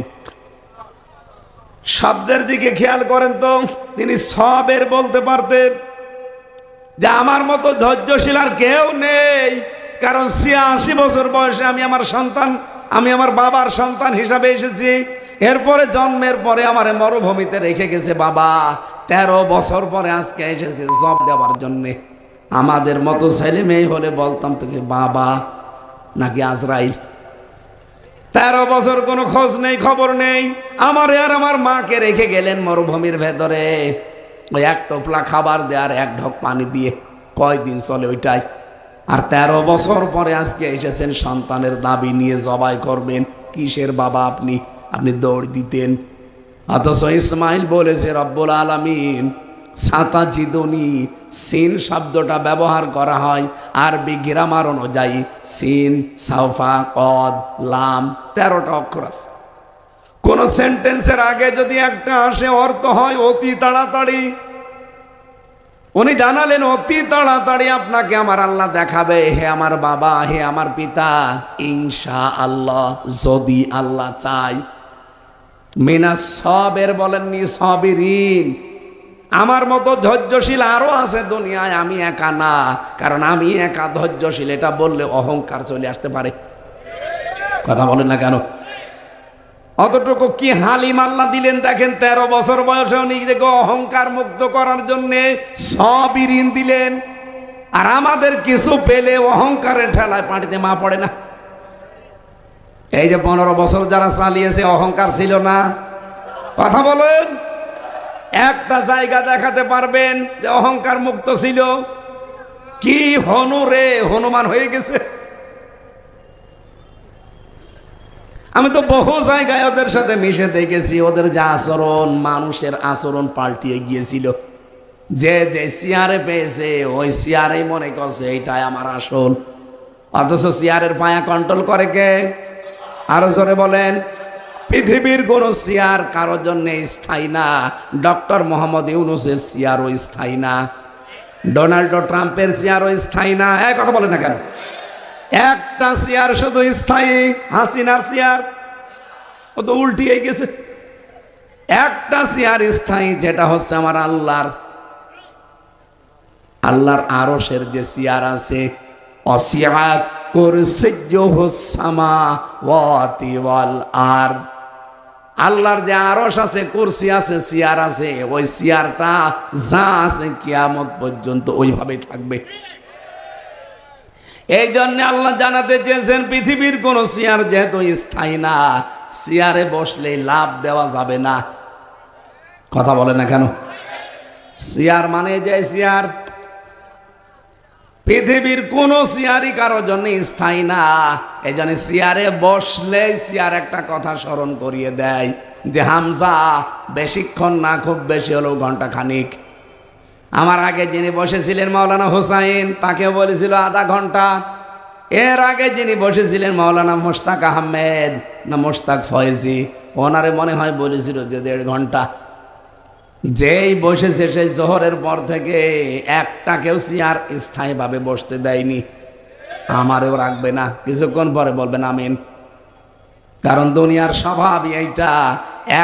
শব্দের দিকে খেয়াল করেন তো, তিনি সবের বলতে পারতেন যে আমার মতো ধৈর্যশীল আর কেউ নেই, কারণ ৮৬ বছর বয়সে আমি আমার বাবার সন্তান হিসাবে এসেছি। এরপরে জন্মের পরে আমার মরুভূমিতে রেখে গেছে বাবা, ১৩ বছর পরে আজকে এসেছে জব দেওয়ার জন্যে। আমাদের মতো ছেলে মেয়ে হলে বলতাম তোকে বাবা নাকি আজরাইল। ১৩ বছর কোনো খোঁজ নেই, খবর নেই। আমার আর আমার মাকে রেখে গেলেন মরুভূমির ভেতরে, ওই এক টোপলা খাবার দেওয়ার এক ঢোক পানি দিয়ে কয়দিন চলে ওইটাই। আর ১৩ বছর পরে আজকে এসেছেন সন্তানের দাবি নিয়ে জবাই করবেন। কিসের বাবা আপনি? আপনি দৌড় দিতেন। অথচ ইসমাইল বলেছে রব্বুল আলামিন সাতাজিদুনি, সিন শব্দটা ব্যবহার করা হয় আরবি গ্রামার অনুযায়ী সিন, সাউফা, কদ, লাম ১৩টা অক্ষর আছে। কোন সেন্টেন্সের আগে যদি একটা আসে অর্থ হয় অতি তাড়াতাড়ি। উনি জানালেন অতি তাড়াতাড়ি আপনাকে আমার আল্লাহ দেখাবে, হে আমার বাবা, হে আমার পিতা, ইনশাআল্লাহ, যদি আল্লাহ চাই। মিনাস সাবির বলেননি সাবিরিন। আমার মতো ধৈর্যশীল আরো আছে দুনিয়ায়, আমি একা না। কারণ আমি একা ধৈর্যশীল এটা বললে অহংকার চলে আসতে পারে। কথা বলেন না কেন? অতটুকু কি হালিম আল্লাহ দিলেন দেখেন। ১৩ বছর বয়সে নিজেকে অহংকার মুক্ত করার জন্য সাবিরিন দিলেন। আর আমাদের কিছু পেলে অহংকারের ঠেলায় পাটিতে মা পড়ে না। এই যে ১৫ বছর যারা চালিয়েছে অহংকার ছিল না? কথা বলেন, একটা জায়গা দেখাতে পারবেন যে অহংকার মুক্ত ছিল? কি হনু রে, হনুমান হয়ে গেছে। আমি তো বহু জায়গায় ওদের সাথে মিশে দেখেছি, ওদের যে আচরণ, মানুষের আচরণ পাল্টিয়ে গিয়েছিল। যে যে চেয়ারে পেয়েছে ওই চেয়ারেই মনে করছে এইটাই আমার আসল। অথচ চেয়ারের পায়া কন্ট্রোল করে কে? আরো জোরে বলেন। পৃথিবীর কোন চেয়ার কারোর জন্য স্থায়ী না। ডক্টর মোহাম্মদ ইউনূসের চেয়ারও স্থায়ী না, ডোনাল্ড ট্রাম্পের চেয়ারও স্থায়ী না। এক কথা বলেন না কেন? একটা চেয়ার শুধু স্থায়ী, হাসিনার চেয়ার। ও তো উল্টিয়ে গেছে। একটা চেয়ার স্থায়ী, যেটা হচ্ছে আমার আল্লাহর আরশের যে চেয়ার আছে, অসিআত কুরসিয়্যুহুস সামাওয়াতি ওয়াল আরদ। আল্লাহর যে আরশ আছে, কুরসি আছে, চেয়ার আছে, ওই চেয়ারটা যা আছে কিয়ামত পর্যন্ত ওইভাবেই থাকবে। এই জন্য আল্লাহ জানাতে চেয়েছেন পৃথিবীর কোন চেয়ার যেহেতু স্থায়ী না, চেয়ারে বসলে লাভ দেওয়া যাবে না। কথা বলে না কেন? চেয়ার মানে যে চেয়ার, পৃথিবীর কোন চেয়ারই কারোর জন্য স্থায়ী না। এই জন্য চেয়ারে বসলে চেয়ার একটা কথা স্মরণ করিয়ে দেয় যে হামজা বেশিক্ষণ না, খুব বেশি হলেও ঘন্টা খানিক। আমার আগে যিনি বসেছিলেন মাওলানা হোসাইন, তাকে বলেছিল আধা ঘন্টা। এর আগে যিনি বসেছিলেন মাওলানা মোশতাক আহমেদ না মোশতাক ফয়েজি, ওনারে মনে হয় বলেছিল যে ১.৫ ঘন্টা। যেই বসেছে সেই জোহরের পর থেকে একটা কেউ চেয়ার স্থায়ীভাবে বসতে দেয়নি। আমারেও রাখবে না, কিছুক্ষণ পরে বলবেন আমিন। কারণ দুনিয়ার স্বভাবই এইটা,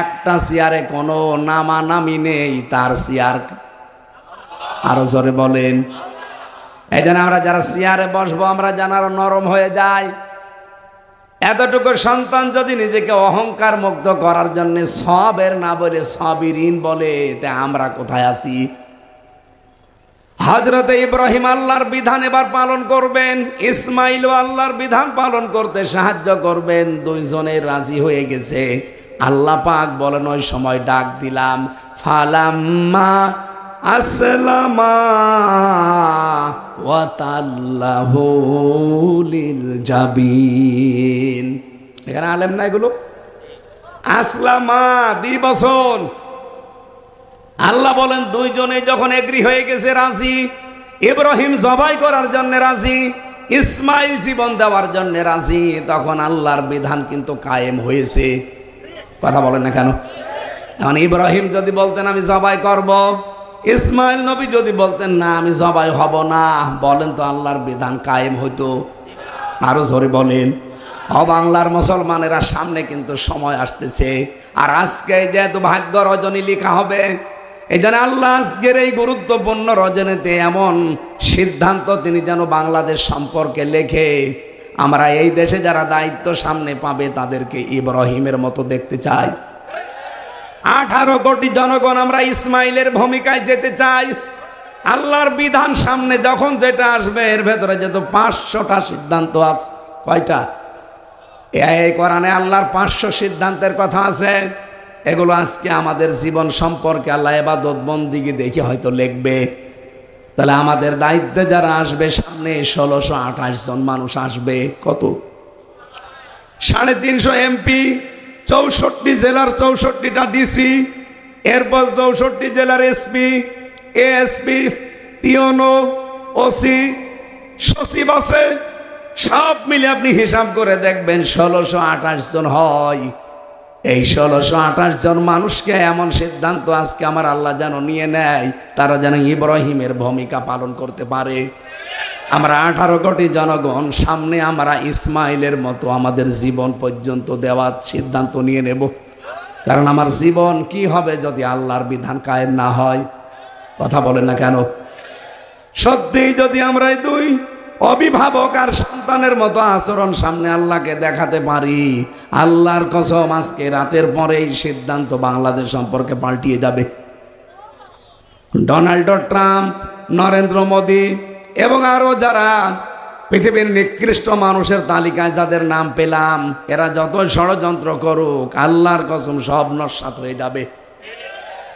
একটা চেয়ারে কোনো নামানামি নেই, তার চেয়ার। আরো জোরে বলেন। এই জন্য আমরা যারা চেয়ারে বসবো আমরা যেন আরো নরম হয়ে যাই। এতটুকু সন্তান যদি নিজেকে অহংকার মুক্ত করার জন্য সবের না বলে সবিরিন বলে, তা আমরা কোথায় আছি? হযরতে ইব্রাহিম আল্লাহর বিধান এবার পালন করবেন, ইসমাইলও আল্লাহর বিধান পালন করতে সাহায্য করবেন। দুইজনে রাজি হয়ে গেছে। আল্লাহ পাক বলেন ওই সময় ডাক দিলাম, ফালাম্মা আসলামা ওয়া তাল্লাহু লিল জাবিন। এখানে আলেম না এগুলো? আসলামা দিবসন। আল্লাহ বলেন দুইজনে যখন এগ্রি হয়ে গেছে, রাজি, ইব্রাহিম জবাই করার জন্য রাজি, ইসমাইল জীবন দেওয়ার জন্য রাজি, তখন আল্লাহর বিধান কিন্তু কায়েম হয়েছে। কথা বলেন না কেন? এখন ইব্রাহিম যদি বলতেন আমি জবাই করব, ইসমাইল নবী যদি বলতেন না আমি জবাই হব না, বলেন তো আল্লাহর বিধান কায়েম হইতো? আরো জোরে বলেন। বাংলার মুসলমানেরা সামনে কিন্তু সময় আসতেছে, আর আজকে যেহেতু ভাগ্য রজনী লেখা হবে, এই জন্য আল্লাহ আজকের এই গুরুত্বপূর্ণ রজনীতে এমন সিদ্ধান্ত তিনি যেন বাংলাদেশ সম্পর্কে লেখে, আমরা এই দেশে যারা দায়িত্ব সামনে পাবে তাদেরকে ইব্রাহিমের মতো দেখতে চাই। 18 কোটি জনগণ আমরা ইসমাইলের ভূমিকায় যেতে চাই। আল্লাহর বিধান সামনে যখন যেটা আসবে, এর ভেতরে যেহেতু 500টা সিদ্ধান্ত আছে। কয়টা? এই কোরআনে আল্লাহর 500 সিদ্ধান্তের কথা আছে। এগুলো আজকে আমাদের জীবন সম্পর্কে আল্লাহ ইবাদত বন্দেগী দেখে হয়তো লিখবে। তাহলে আমাদের দায়িত্বে যারা আসবে সামনে 1628 জন মানুষ আসবে। কত? 350 এমপি, 64 জেলার 64টা ডিসি, এরপর 64 জেলার এসপি, এএসপি, টিওনো, ওসি, সচিব আছে। সব মিলে আপনি হিসাব করে দেখবেন 1628 জন হয়। এই 1628 জন মানুষকে এমন সিদ্ধান্ত আজকে আমার আল্লাহ যেন নিয়ে নেয়, তারা যেন ইব্রাহিমের ভূমিকা পালন করতে পারে। আমরা 18 কোটি জনগণ সামনে আমরা ইসমাইলের মতো আমাদের জীবন পর্যন্ত দেওয়ার সিদ্ধান্ত নিয়ে নেব। কারণ আমার জীবন কি হবে যদি আল্লাহর বিধান কায়েম না হয়? কথা বলেন না কেন? সত্যি যদি আমরা এই দুই অভিভাবক আর সন্তানের মতো আচরণ সামনে আল্লাহকে দেখাতে পারি, আল্লাহর কসম আজকে রাতের পরে এই সিদ্ধান্ত বাংলাদেশ সম্পর্কে পাল্টিয়ে যাবে। ডোনাল্ড ট্রাম্প, নরেন্দ্র মোদী এবং আরো যারা পৃথিবীর নিকৃষ্ট মানুষের তালিকায় যাদের নাম পেলাম, এরা যত ষড়যন্ত্র করুক, আল্লাহর কসম সব নস্যাৎ হয়ে যাবে।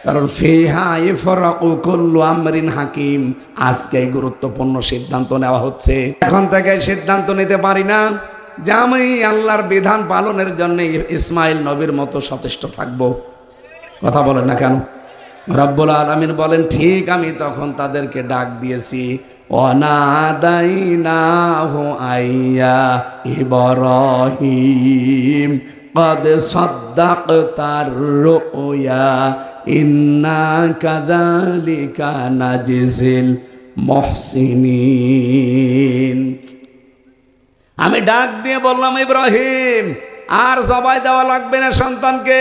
কারণ ফিহা ইফরাকু কুল্লু আমরিন হাকিম, আজকে গুরুত্বপূর্ণ সিদ্ধান্ত নেওয়া হচ্ছে। এখন থেকে সিদ্ধান্ত নিতে পারি না যে আমি আল্লাহর বিধান পালনের জন্য ইসমাইল নবীর মতো সচেষ্ট থাকব। কথা বলেন না কেন? রব্বুল আলামিন বলেন ঠিক আমি তখন তাদেরকে ডাক দিয়েছি, ওয়ানাদাইনাহু আইয়া ইব্রাহিম قد صدقت الرؤيا إنا كذلك نجزي المحسنين। আমি ডাক দিয়ে বললাম ইব্রাহিম আর জবাই দেওয়া লাগবে না সন্তানকে,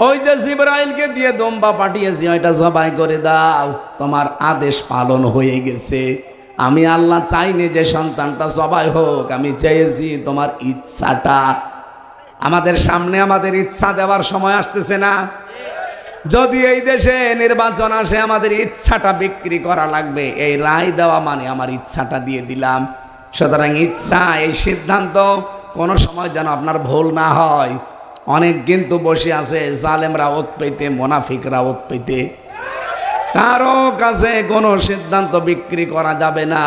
ওই যে জিবরাইলকে দিয়ে দম্বা পাঠিয়েছি ওইটা জবাই করে দাও, তোমার আদেশ পালন হয়ে গেছে। আমি আল্লাহ চাইনি যে সন্তানটা জবাই হোক, আমি চেয়েছি তোমার ইচ্ছাটা। আমাদের সামনে আমাদের ইচ্ছা দেওয়ার সময় আসতেছে না? যদি এই দেশে নির্বাচন আসে আমাদের ইচ্ছাটা বিক্রি করা লাগবে, এই রায় দেওয়া মানে আমার ইচ্ছাটা দিয়ে দিলাম। সুতরাং ইচ্ছা, এই সিদ্ধান্ত কোনো সময় যেন আপনার ভুল না হয়। অনেক কিন্তু বসে আছে জালেমরা ওত পেতে, মোনাফিকরা ওত পেতে। কারো কাছে কোনো সিদ্ধান্ত বিক্রি করা যাবে না।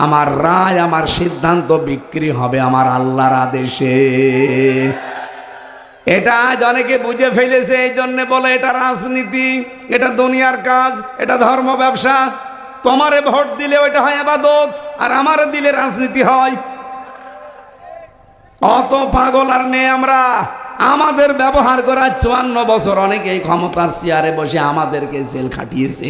আমার রায়, আমার সিদ্ধান্ত বিক্রি হবে আমার আল্লাহর আদেশে। এটা আজ অনেকে বুঝে ফেলেছে, এই জন্য বলে এটা রাজনীতি, এটা দুনিয়ার কাজ, এটা ধর্ম ব্যবসা। তোমারে ভোট দিলে ওইটা হয় ইবাদত, আর আমারে দিলে রাজনীতি হয়। অত পাগল আর নেই আমরা। আমাদের ব্যবহার করা 54 বছর অনেকেই ক্ষমতার চেয়ারে বসে আমাদেরকে জেল খাটিয়েছে।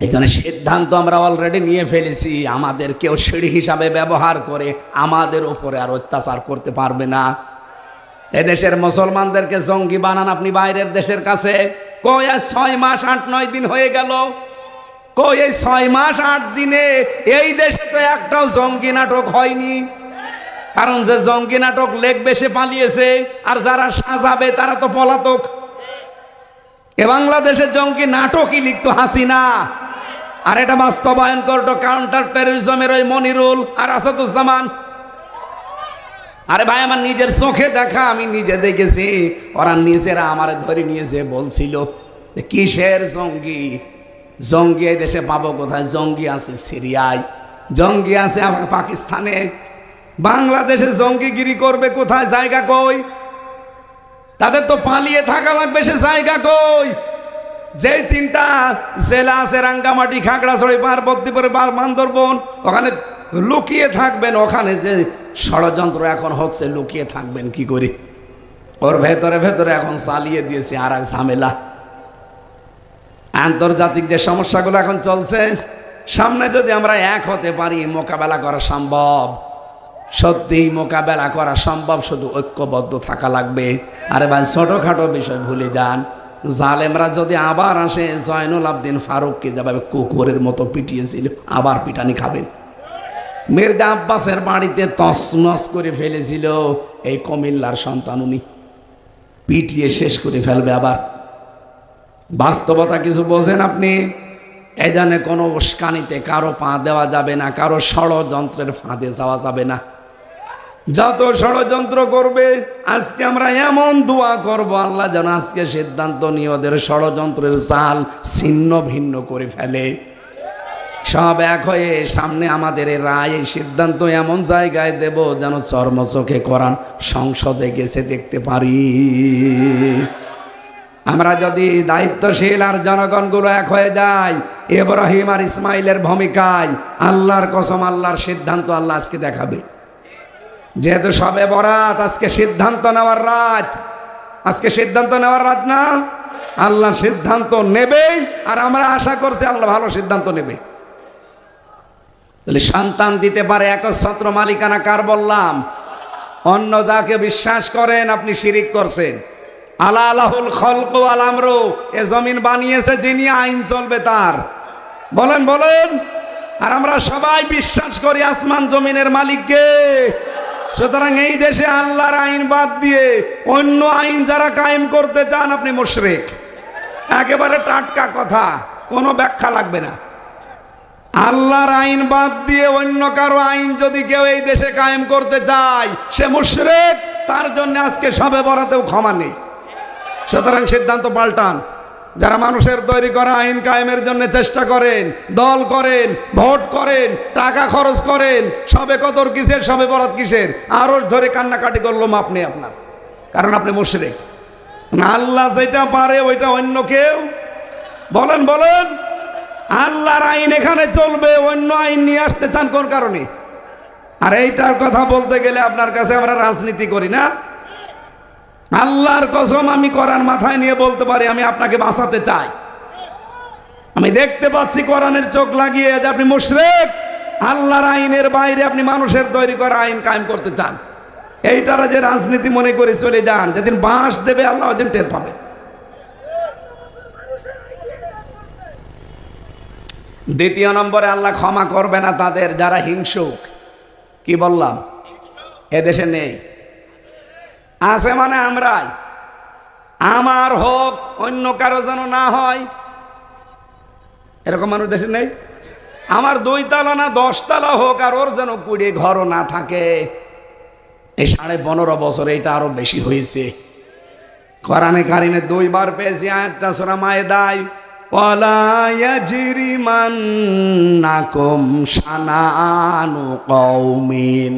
এখানে সিদ্ধান্ত আমরা অলরেডি নিয়ে ফেলেছি, আমাদের কেউ সিঁড়ি হিসাবে ব্যবহার করে আমাদের উপরে আর অত্যাচার করতে পারবে না। এদেশের মুসলমানদেরকে জঙ্গি বানান আপনি বাইরের দেশের কাছে। কই আজ 6 মাস 8-9 দিন হয়ে গেল, কই এই 6 মাস 8 দিনে এই দেশে তো একটাও জঙ্গি নাটক হয়নি। কারণ যে জঙ্গি নাটক লিখবে সে পালিয়েছে, আর যারা সাজাবে তারা তো পলাতক। এ বাংলাদেশের জঙ্গি নাটকই লিখতো হাসিনা, আর এটা বাস্তবায়ন করতো কাউন্টার টেররিজমের ওই মনিরুল আর আসাদুজ্জামান। আরে ভাই, আমার নিজের চোখে দেখা, আমি নিজে দেখেছি। ওরা নিজেরা আমারে ধরে নিয়েছে, বলছিল কিসের জঙ্গি, জঙ্গি এই দেশে পাবো কোথায়? জঙ্গি আছে সিরিয়ায়, জঙ্গি আছে পাকিস্তানে, বাংলাদেশে জঙ্গিগিরি করবে কোথায়? জায়গা কই? তাদের তো পালিয়ে থাকা লাগবে, সে জায়গা কই? যেই 3টা জেলা আছে, রাঙ্গামাটি, খাগড়াছড়ি, পার্বতীপুর, বান্দরবন, ওখানে লুকিয়ে থাকবেন। ওখানে যে ষড়যন্ত্র এখন হচ্ছে, লুকিয়ে থাকবেন কি করে? ওর ভেতরে ভেতরে এখন চালিয়ে দিয়েছে আর এক ঝামেলা। আন্তর্জাতিক যে সমস্যাগুলো এখন চলছে, সামনে যদি আমরা এক হতে পারি, মোকাবেলা করা সম্ভব। সত্যিই মোকাবেলা করা সম্ভব, শুধু ঐক্যবদ্ধ থাকা লাগবে। আরে ভাই, ছোটখাটো বিষয় ভুলে যান। জালেমরা যদি আবার আসে, জয়নুল আবদিন ফারুককে যেভাবে কুকুরের মতো পিটিয়েছিল, আবার পিটানি খাবেন। মির্জা আব্বাসের বাড়িতে তছনছ করে ফেলেছিল এই কুমিল্লার সন্তান, উনি পিটিয়ে শেষ করে ফেলবে আবার। বাস্তবতা কিছু বোঝেন আপনি? এই জানে কোনো উস্কানিতে কারো পা দেওয়া যাবে না, কারো ষড়যন্ত্রের ফাঁদে যাওয়া যাবে না। যত ষড়যন্ত্র করবে, আজকে আমরা এমন দোয়া করব, আল্লাহ যেন আজকে সিদ্ধান্ত নিয়ে ওদের ষড়যন্ত্রের চাল ছিন্ন ভিন্ন করে ফেলে। সব এক হয়ে সামনে আমাদের এই রায়, এই সিদ্ধান্ত এমন জায়গায় দেব যেন চর্মচোখে কোরআন সংসদে গেছে দেখতে পারি। আমরা যদি দায়িত্বশীল আর জনগণগুলো এক হয়ে যায়, ইব্রাহিম আর ইসমাইলের ভূমিকায়, আল্লাহর কসম, আল্লাহর সিদ্ধান্ত আল্লাহ আজকে দেখাবে। যেহেতু সবে বরাত, আজকে সিদ্ধান্ত নেওয়ার রাত, আজকে সিদ্ধান্ত নেওয়ার রাত না, আল্লাহ সিদ্ধান্ত নেবেই। আর আমরা আশা করছি আল্লাহ ভালো সিদ্ধান্ত নেবে। তাহলে সন্তান দিতে পারে একচ্ছত্র মালিকানা কার বললাম? অন্য যাকে বিশ্বাস করেন আপনি শিরিক করছেন। আলা আলাহুল খলকু ওয়াল আমরু, এ জমিন বানিয়েছে যিনি, আইন চলবে তার। বলেন বলেন। আর আমরা সবাই বিশ্বাস করি আসমান জমিনের মালিককে। সুতরাং এই দেশে আল্লাহর আইন বাদ দিয়ে অন্য আইন যারা কায়েম করতে চান, আপনি মুশরিক। একেবারে টাটকা কথা, কোনো ব্যাখ্যা লাগবে না। আল্লাহর আইন বাদ দিয়ে অন্য কারো আইন যদি কেউ এই দেশে কায়েম করতে চায়, সে মুশরিক। তার জন্য আজকে সবে বরাতেও ক্ষমা নেই। সুতরাং সিদ্ধান্ত পাল্টান। যারা মানুষের তৈরি করা আইন কায়েমের জন্য চেষ্টা করেন, দল করেন, ভোট করেন, টাকা খরচ করেন, সবে কদর কিসের, সবে বরাত কিসের, আরো ধরে কান্নাকাটি করলাম আপনি আপনার, কারণ আপনি মুশরিক। আল্লাহ যেটা পারে ওইটা অন্য কেউ। বলেন বলেন। আল্লাহর আইন এখানে চলবে, অন্য আইন নিয়ে আসতে চান কোন কারণে? আর এইটার কথা বলতে গেলে আপনার কাছে আমরা রাজনীতি করি না। আল্লাহর কসম, আমি কোরআন মাথায় নিয়ে বলতে পারি, আমি আপনাকে বাঁচাতে চাই। আমি দেখতে পাচ্ছি কোরআনের চোখ লাগিয়ে যে আপনি মুশরিক। আল্লাহর আইনের বাইরে আপনি মানুষের তৈরি করা আইন কায়েম করতে চান। এইটারা যে রাজনীতি মনে করে চলে যান, যেদিন বাঁশ দেবে আল্লাহ ওদিন টের পাবে। দ্বিতীয় নম্বরে, আল্লাহ ক্ষমা করবে না তাদের যারা হিংসুক। কি বললাম? এদেশে নেই, আছে মানে আমরাই। আমার হোক, অন্য কারো যেন না হয়, এরকম মানুষ দেশে নেই। আমার 2 তলা না 10 তলা হোক, আর ওর যেন 20 ঘরও না থাকে। এই 15.5 বছরে এটা আরো বেশি হয়েছে। কোরআনে কারিমে 2 বার পেয়েছি আয়াতটা, সূরা মায়েদায়, ওয়ালা ইয়াজরিমান্নাকুম শানাআনু কওমিন।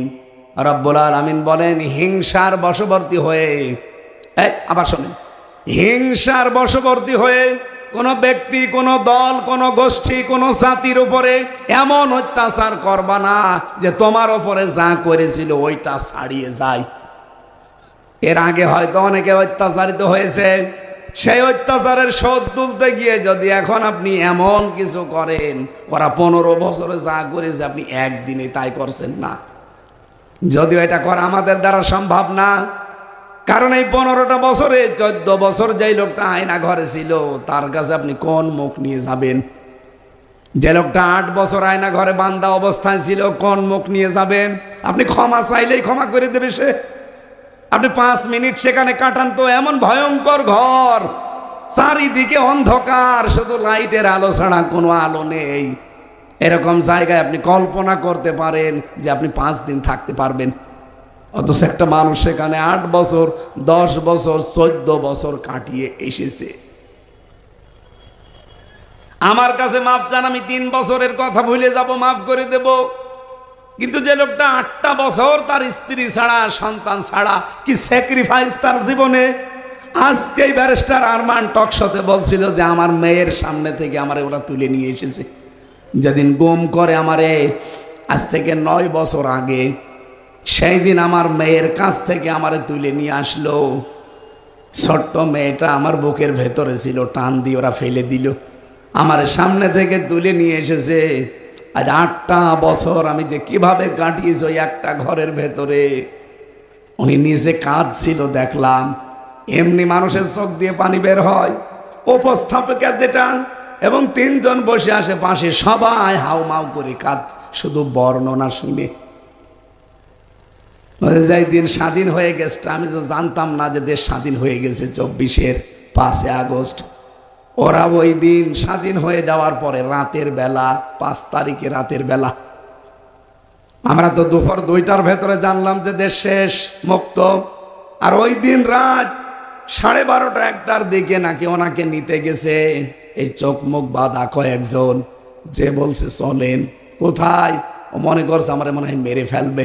রব্বুল আলামিন বলেন, হিংসার বশবর্তী হয়ে, আবার শোনেন, হিংসার বশবর্তী হয়ে কোনো ব্যক্তি, কোনো দল, কোনো গোষ্ঠী, কোনো জাতির উপরে এমন অত্যাচার করবা না যে তোমার উপরে যা করেছিল ওইটা ছাড়িয়ে যায়। এর আগে হয়তো অনেকে অত্যাচারিত হয়েছে, সেই অত্যাচারের শোধ তুলতে গিয়ে যদি এখন আপনি এমন কিছু করেন, ওরা 15 বছরে যা করেছে আপনি একদিনে তাই করছেন না, যদিও এটা করা আমাদের দ্বারা সম্ভব না। কারণ এই 15টা বছরে 14 বছর যেই লোকটা আয়না ঘরে ছিল তার কাছে আপনি কোন মুখ নিয়ে যাবেন? যে লোকটা 8 বছর আয়না ঘরে বান্ধা অবস্থায় ছিল কোন মুখ নিয়ে যাবেন? আপনি ক্ষমা চাইলেই ক্ষমা করে দেবে সে? আপনি 5 মিনিট সেখানে কাটান তো, এমন ভয়ঙ্কর ঘর, চারিদিকে অন্ধকার, শুধু লাইটের আলো ছাড়া কোনো আলো নেই। এরকম জায়গায় আপনি কল্পনা করতে পারেন যে আপনি 5 দিন থাকতে পারবেন? অথচ একটা মানুষ সেখানে 8 বছর, 10 বছর, 14 বছর কাটিয়ে এসেছে। আমার কাছে মাপ চান, আমি 3 বছরের কথা ভুলে যাব, মাফ করে দেব। কিন্তু যে লোকটা 8টা বছর তার স্ত্রী ছাড়া, সন্তান ছাড়া, কি স্যাক্রিফাইস তার জীবনে। আজকেই ব্যারিস্টার আরমান টকশোতে বলছিল যে আমার মেয়ের সামনে থেকে আমারে ওরা তুলে নিয়ে এসেছে। যেদিন গুম করে আমারে, আজ থেকে 9 বছর আগে, সেই দিন আমার মেয়ের কাছ থেকে আমারে তুলে নিয়ে আসলো। ছোট্ট মেয়েটা আমার বুকের ভেতরে ছিল, টান দিয়ে ওরা ফেলে দিল, আমার সামনে থেকে তুলে নিয়ে এসেছে। আজ 8টা বছর আমি যে কিভাবে কাটিয়েছি ওই একটা ঘরের ভেতরে। উনি নিজে কাঁদছিল দেখলাম, এমনি মানুষের চোখ দিয়ে পানি বের হয়। উপস্থাপিকা যেটা এবং 3 জন বসে আসে পাশে, সবাই হাউমাউ করে কাঁদ, শুধু বর্ণনা শুনে। যাই দিন স্বাধীন হয়ে গেছে, আমি তো জানতাম না যে দেশ স্বাধীন হয়ে গেছে 24-এর 5 আগস্ট। ওরা ওই দিন স্বাধীন হয়ে যাওয়ার পরে রাতের বেলা, 5 তারিখে রাতের বেলা, আমরা তো দুপুর 2টার ভেতরে জানলাম যে দেশ শেষ, মুক্ত। আর ওই দিন রাত 12:30 1টার দিকে নাকি ওনাকে নিতে গেছে এই চোখ মুখ বাঁধা কয়েকজন, যে বলছে চলেন। কোথায়? ও মনে করছে আমার মনে হয় মেরে ফেলবে,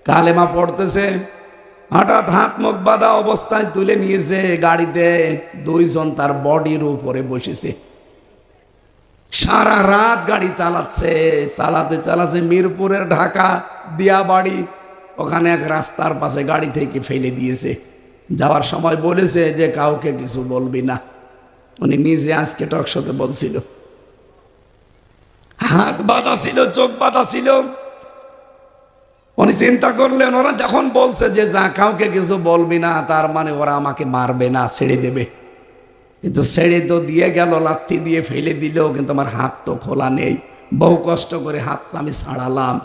কালেমা পড়তেছে। হঠাৎ হাত মুখ বাঁধা অবস্থায় তুলে নিয়েছে গাড়িতে, 2 জন তার বডির উপরে বসেছে। সারা রাত গাড়ি চালাচ্ছে, চালাতে মিরপুরের ঢাকা দিয়াবাড়ি, ওখানে এক রাস্তার পাশে গাড়ি থেকে ফেলে দিয়েছে। যাওয়ার সময় বলেছে যে কাউকে কিছু বলবি না। উনি নিজে আজকে টকশোতে বলছিল, হাত বাঁধা ছিল, চোখ বাঁধা ছিল। উনি চিন্তা করলেন ওরা যখন বলছে যে যা কাউকে কিছু বলবি না, তার মানে ওরা আমাকে মারবে না, ছেড়ে দেবে। কিন্তু ছেড়ে তো দিয়ে গেল, লাথি দিয়ে ফেলে দিল, কিন্তু আমার হাত তো খোলা নেই। বহু কষ্ট করে হাতটা আমি ছাড়ালাম,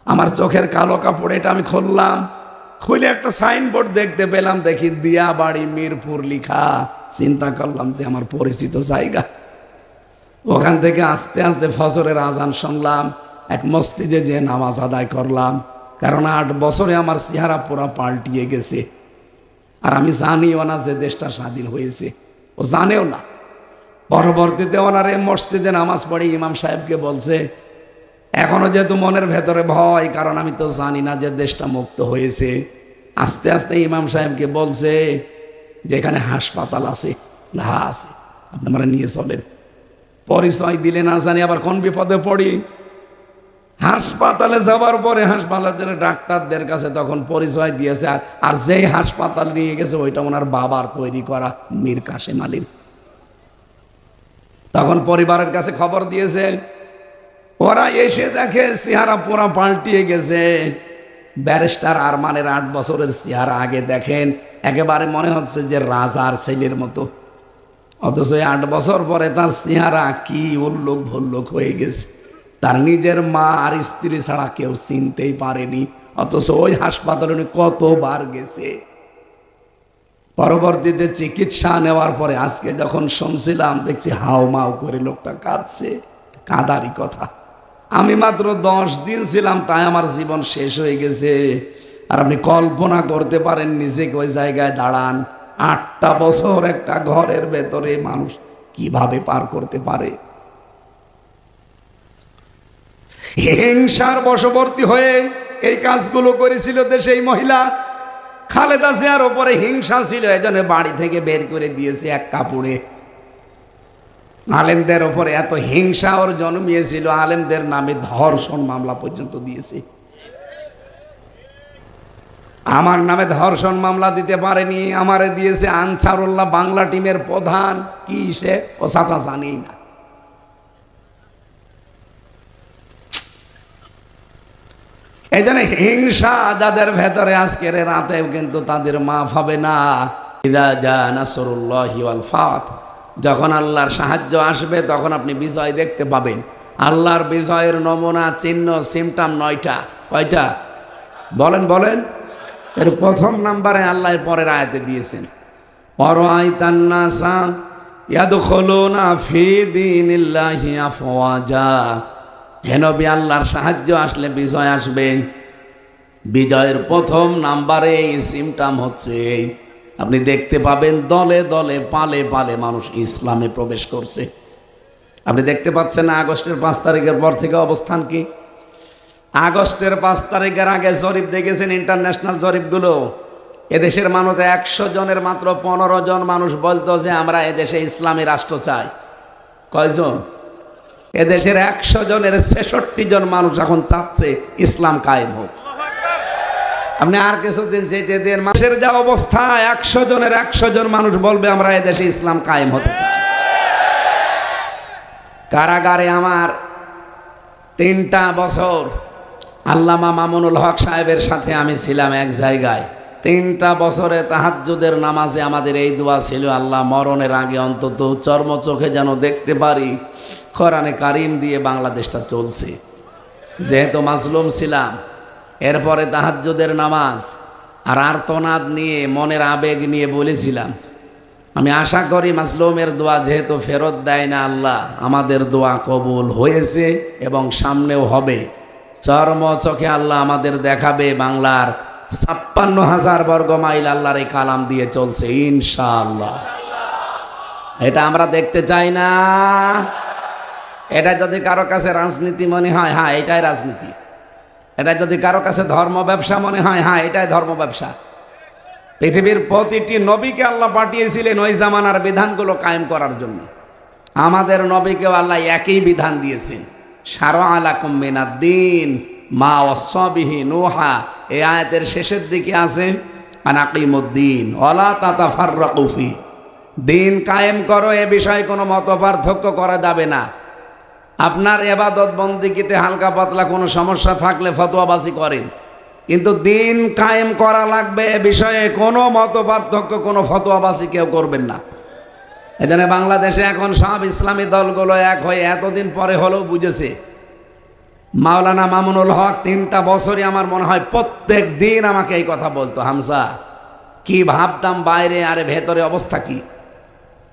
আমার চোখের কালো কাপড় এটা আমি খুললাম, খুলে একটা সাইনবোর্ড দেখতে পেলাম, দেখি দিয়াবাড়ি মিরপুর লিখা। চিন্তা করলাম যে আমার পরিচিত জায়গা। ওখান থেকে আস্তে আস্তে ফজরের আজান শুনলাম, এক মসজিদে যে নামাজ আদায় করলাম। কারণ 8 বছরে আমার চেহারা পুরা পাল্টিয়ে গেছে। আর আমি জানিও না যে দেশটা স্বাধীন হয়েছে, ও জানেও না। পরবর্তীতে ওনার এই মসজিদে নামাজ পড়ে ইমাম সাহেবকে বলছে, এখনো যেহেতু মনের ভেতরে ভয়, কারণ আমি তো জানি না যে দেশটা মুক্ত হয়েছে। আস্তে আস্তে ইমাম সাহেবকে বলছে যে এখানে হাসপাতাল আছে, হ্যাঁ আছে, আপনারা নিয়ে চলেন। পরিচয় দিলে না জানি আবার কোন বিপদে পড়ি। হাসপাতালে যাবার পরে হাসপাতালের ডাক্তারদের কাছে তখন পরিচয় দিয়েছে, আর যেই হাসপাতাল নিয়ে গেছে ওইটা ওনার বাবার তৈরি করা, মীর কাসেম আলীর। তখন পরিবারের কাছে খবর দিয়েছে, ওরা এসে দেখে চেহারা পুরা পাল্টিয়ে গেছে। ব্যারিস্টার আরমানের 8 বছরের চেহারা আগে দেখেন, একেবারে মনে হচ্ছে যে রাজার ছেলের মতো। অথচ 8 বছর পরে তার চেহারা কি উল্লুক ভল্লুক হয়ে গেছে। তার নিজের মা আর স্ত্রী ছাড়া কেউ চিনতেই পারেনি। অথচ ওই হাসপাতালে উনি কতবার গেছে। পরবর্তীতে চিকিৎসা নেওয়ার পরে আজকে যখন শুনছিলাম, দেখছি হাউমাউ করে লোকটা কাঁদছে। কাঁদারই কথা। আমি মাত্র 10 দিন ছিলাম, তাই আমার জীবন শেষ হয়ে গেছে। আর আপনি কল্পনা করতে পারেন নিজেকে ওই জায়গায় দাঁড়ান, 8টা বছর একটা ঘরের ভেতরে মানুষ কিভাবে পার করতে পারে। হিংসার বশবর্তী হয়ে এই কাজগুলো করেছিল দেশে এই মহিলা। খালেদা জিয়ার ওপরে হিংসা ছিল, এজন্য বাড়ি থেকে বের করে দিয়েছে এক কাপড়ে। আলেমদের ওপরে এত হিংসা ওর জন্মিয়েছিল, আলেমদের নামে ধর্ষণ মামলা পর্যন্ত দিয়েছে। আমার নামে ধর্ষণ মামলা দিতে পারেনি, আমারে দিয়েছে আনসারুল্লাহ বাংলা টিমের প্রধান। কি সে ও সাথা জানি না। এই জন্য হিংসা যাদের ভেতরে আজকের রাতেও কিন্তু তাদের মাফ হবে না। ইদা জা নাসরুল্লাহি ওয়াল ফাত, যখন আল্লাহর সাহায্য আসবে তখন আপনি বিজয় দেখতে পাবেন। আল্লাহর বিজয়ের নমুনা, চিহ্ন, সিমটম 9টা। কয়টা বলেন বলেন? এর প্রথম নাম্বারে আল্লাহ পরের আয়াতে দিয়েছেন, অরাআইতান নাসা ইয়াদখুলুনা ফি দীনিল্লাহি আফওয়াজা। হে নবী, আল্লাহর সাহায্য আসলে বিজয় আসবে। বিজয়ের প্রথম নাম্বারে এই সিমটম হচ্ছে আপনি দেখতে পাবেন দলে দলে পালে পালে মানুষ ইসলামে প্রবেশ করছে। আপনি দেখতে পাচ্ছেন না আগস্টের 5 তারিখের পর থেকে অবস্থান কি? আগস্টের 5 তারিখের আগে জরিপ দেখেছেন, ইন্টারন্যাশনাল জরিপগুলো। এদেশের মানুষ 100 জনের মাত্র 15 জন মানুষ বলতো যে আমরা এদেশে ইসলামী রাষ্ট্র চাই। কয়জন? এদেশের 100 জনের 66 জন মানুষ এখন চাচ্ছে ইসলাম কায়েম হোক। আপনি আর কিছুদিন যেতে দেন, মাসের যা অবস্থা, 100 জনের 100 জন মানুষ বলবে আমরা এদেশে ইসলাম কায়েম হতে চাই। কারাগারে আমার 3টা বছর আল্লামা মামুনুল হক সাহেবের সাথে আমি ছিলাম এক জায়গায়। 3টা বছরে তাহাজ্জুদের নামাজে আমাদের এই দোয়া ছিল, আল্লাহ মরণের আগে অন্তত চর্ম চোখে যেন দেখতে পারি কোরআনে কারিম দিয়ে বাংলাদেশটা চলছে। যেহেতু মাজলুম ছিলাম, এরপরে তাহাজ্জুদের নামাজ আর আর্তনাদ নিয়ে, মনের আবেগ নিয়ে বলেছিলাম, আমি আশা করি মাজলুমের দোয়া যেহেতু ফেরত দেয় না আল্লাহ, আমাদের দোয়া কবুল হয়েছে এবং সামনেও হবে। চর্ম চোখে আল্লাহ আমাদের দেখাবে বাংলার 56,000 বর্গ মাইল আল্লাহর এই কালাম দিয়ে চলছে ইনশাআল্লাহ। এটা আমরা দেখতে চাই না। এটা যদি কারো কাছে রাজনীতি মনে হয়, হ্যাঁ এটাই রাজনীতি। এটা যদি কারো কাছে ধর্ম ব্যবসা মনে হয়, হ্যাঁ এটাই ধর্ম ব্যবসা। পৃথিবীর প্রতিটি নবীকে আল্লাহ পাঠিয়েছিলেন ওই জামানার বিধানগুলো কায়েম করার জন্য। আমাদের নবীকেও আল্লাহ একই বিধান দিয়েছেন, শারআ লাকুম মিনাদ-দীন মা ওয়াসা বিহি নূহা। এই আয়াতের শেষের দিকে আছে আনাকিমুদ-দীন ওয়ালা তাতাফাররাকু ফি। দিন কায়েম করো, এ বিষয়ে কোনো মতপার্থক্য করা যাবে না। আপনার ইবাদত বন্দেগীতে হালকা পাতলা কোনো সমস্যা থাকলে ফতোয়াবাজি করেন, কিন্তু দিন কায়েম করা লাগবে এ বিষয়ে কোনো মতপার্থক্য, কোনো ফতোয়াবাজি কেউ করবেন না। এজন্য বাংলাদেশে এখন সব ইসলামী দলগুলো এক হয়ে এতদিন পরে হলেও বুঝেছে। মাওলানা মামুনুল হক 3টা বছরই আমার মনে হয় প্রত্যেক দিন আমাকে এই কথা বলতো, হামজা কি ভাবতাম বাইরে, আরে ভেতরে অবস্থা কি।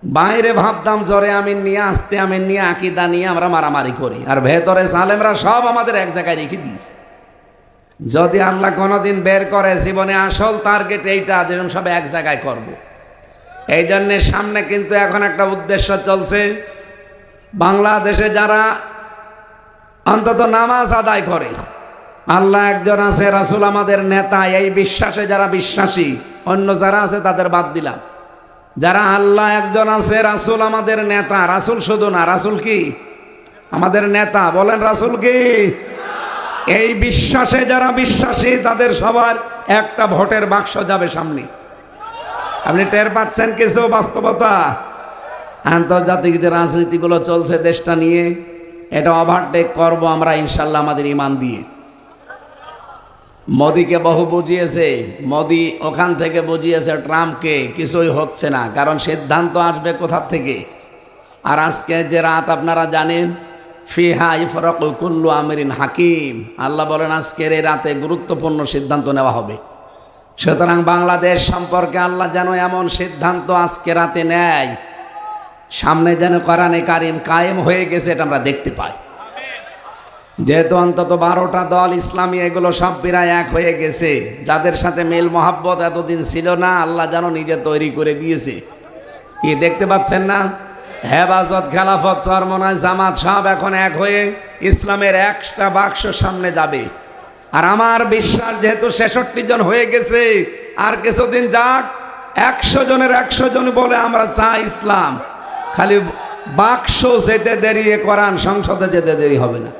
বাইরে ভাবতাম জ্বরে আমিন নিয়ে, আসতে আমিন নিয়ে, আকিদা নিয়ে আমরা মারামারি করি, আর ভেতরে জালেমরা সব আমাদের এক জায়গায় রেখে দিয়েছে। যদি আল্লাহ কোনোদিন বের করে জীবনে আসল টার্গেট এইটা, যেরকম সব এক জায়গায় করব। এই জন্যে সামনে কিন্তু এখন একটা উদ্দেশ্য চলছে, বাংলাদেশে যারা অন্তত নামাজ আদায় করে, আল্লাহ একজন আছে, রাসূল আমাদের নেতা, এই বিশ্বাসে যারা বিশ্বাসী, অন্য যারা আছে তাদের বাদ দিলাম। যারা আল্লাহ একজন আছে, রাসূল আমাদের নেতা, রাসূল শুধু না, রাসূল কি আমাদের নেতা, বলেন রাসূল কি? এই বিশ্বাসে যারা বিশ্বাসী তাদের সবার একটা ভোটের বাক্স যাবে সামনে। আপনি টের পাচ্ছেন কিছু বাস্তবতা? আন্তর্জাতিক যে রাজনীতিগুলো চলছে দেশটা নিয়ে, এটা ওভারটেক করব আমরা ইনশাল্লাহ আমাদের ইমান দিয়ে। মোদিকে বহু বুঝিয়েছে, মোদি ওখান থেকে বুঝিয়েছে ট্রাম্পকে, কিছুই হচ্ছে না, কারণ সিদ্ধান্ত আসবে কোথা থেকে। আর আজকে যে রাত আপনারা জানেন, ফিহা ইফরাকু কুল্লু আমরিন হাকিম, আল্লাহ বলেন আজকের এই রাতে গুরুত্বপূর্ণ সিদ্ধান্ত নেওয়া হবে। সুতরাং বাংলাদেশ সম্পর্কে আল্লাহ যেন এমন সিদ্ধান্ত আজকে রাতে নেয়, সামনে যেন কোরআনে কারিম কায়েম হয়ে গেছে, এটা আমরা দেখতে পাই। যেহেতু অন্তত 12টা দল ইসলামী, এগুলো সব প্রায় এক হয়ে গেছে। যাদের সাথে মেল মহাব্বত এতদিন ছিল না, আল্লাহ যেন নিজে তৈরি করে দিয়েছে। কি দেখতে পাচ্ছেন না? হেফাজত, খেলাফত, চরমনায়, জামাত সব এখন এক হয়ে ইসলামের একটা বাক্স সামনে যাবে। আর আমার বিশ্বাস যেহেতু 66 জন হয়ে গেছে, আর কিছুদিন যাক, 100 জনের 100 জন বলে আমরা চাই ইসলাম। খালি বাক্স যেতে দেরি, কোরআন সংসদে যেতে দেরি হবে না।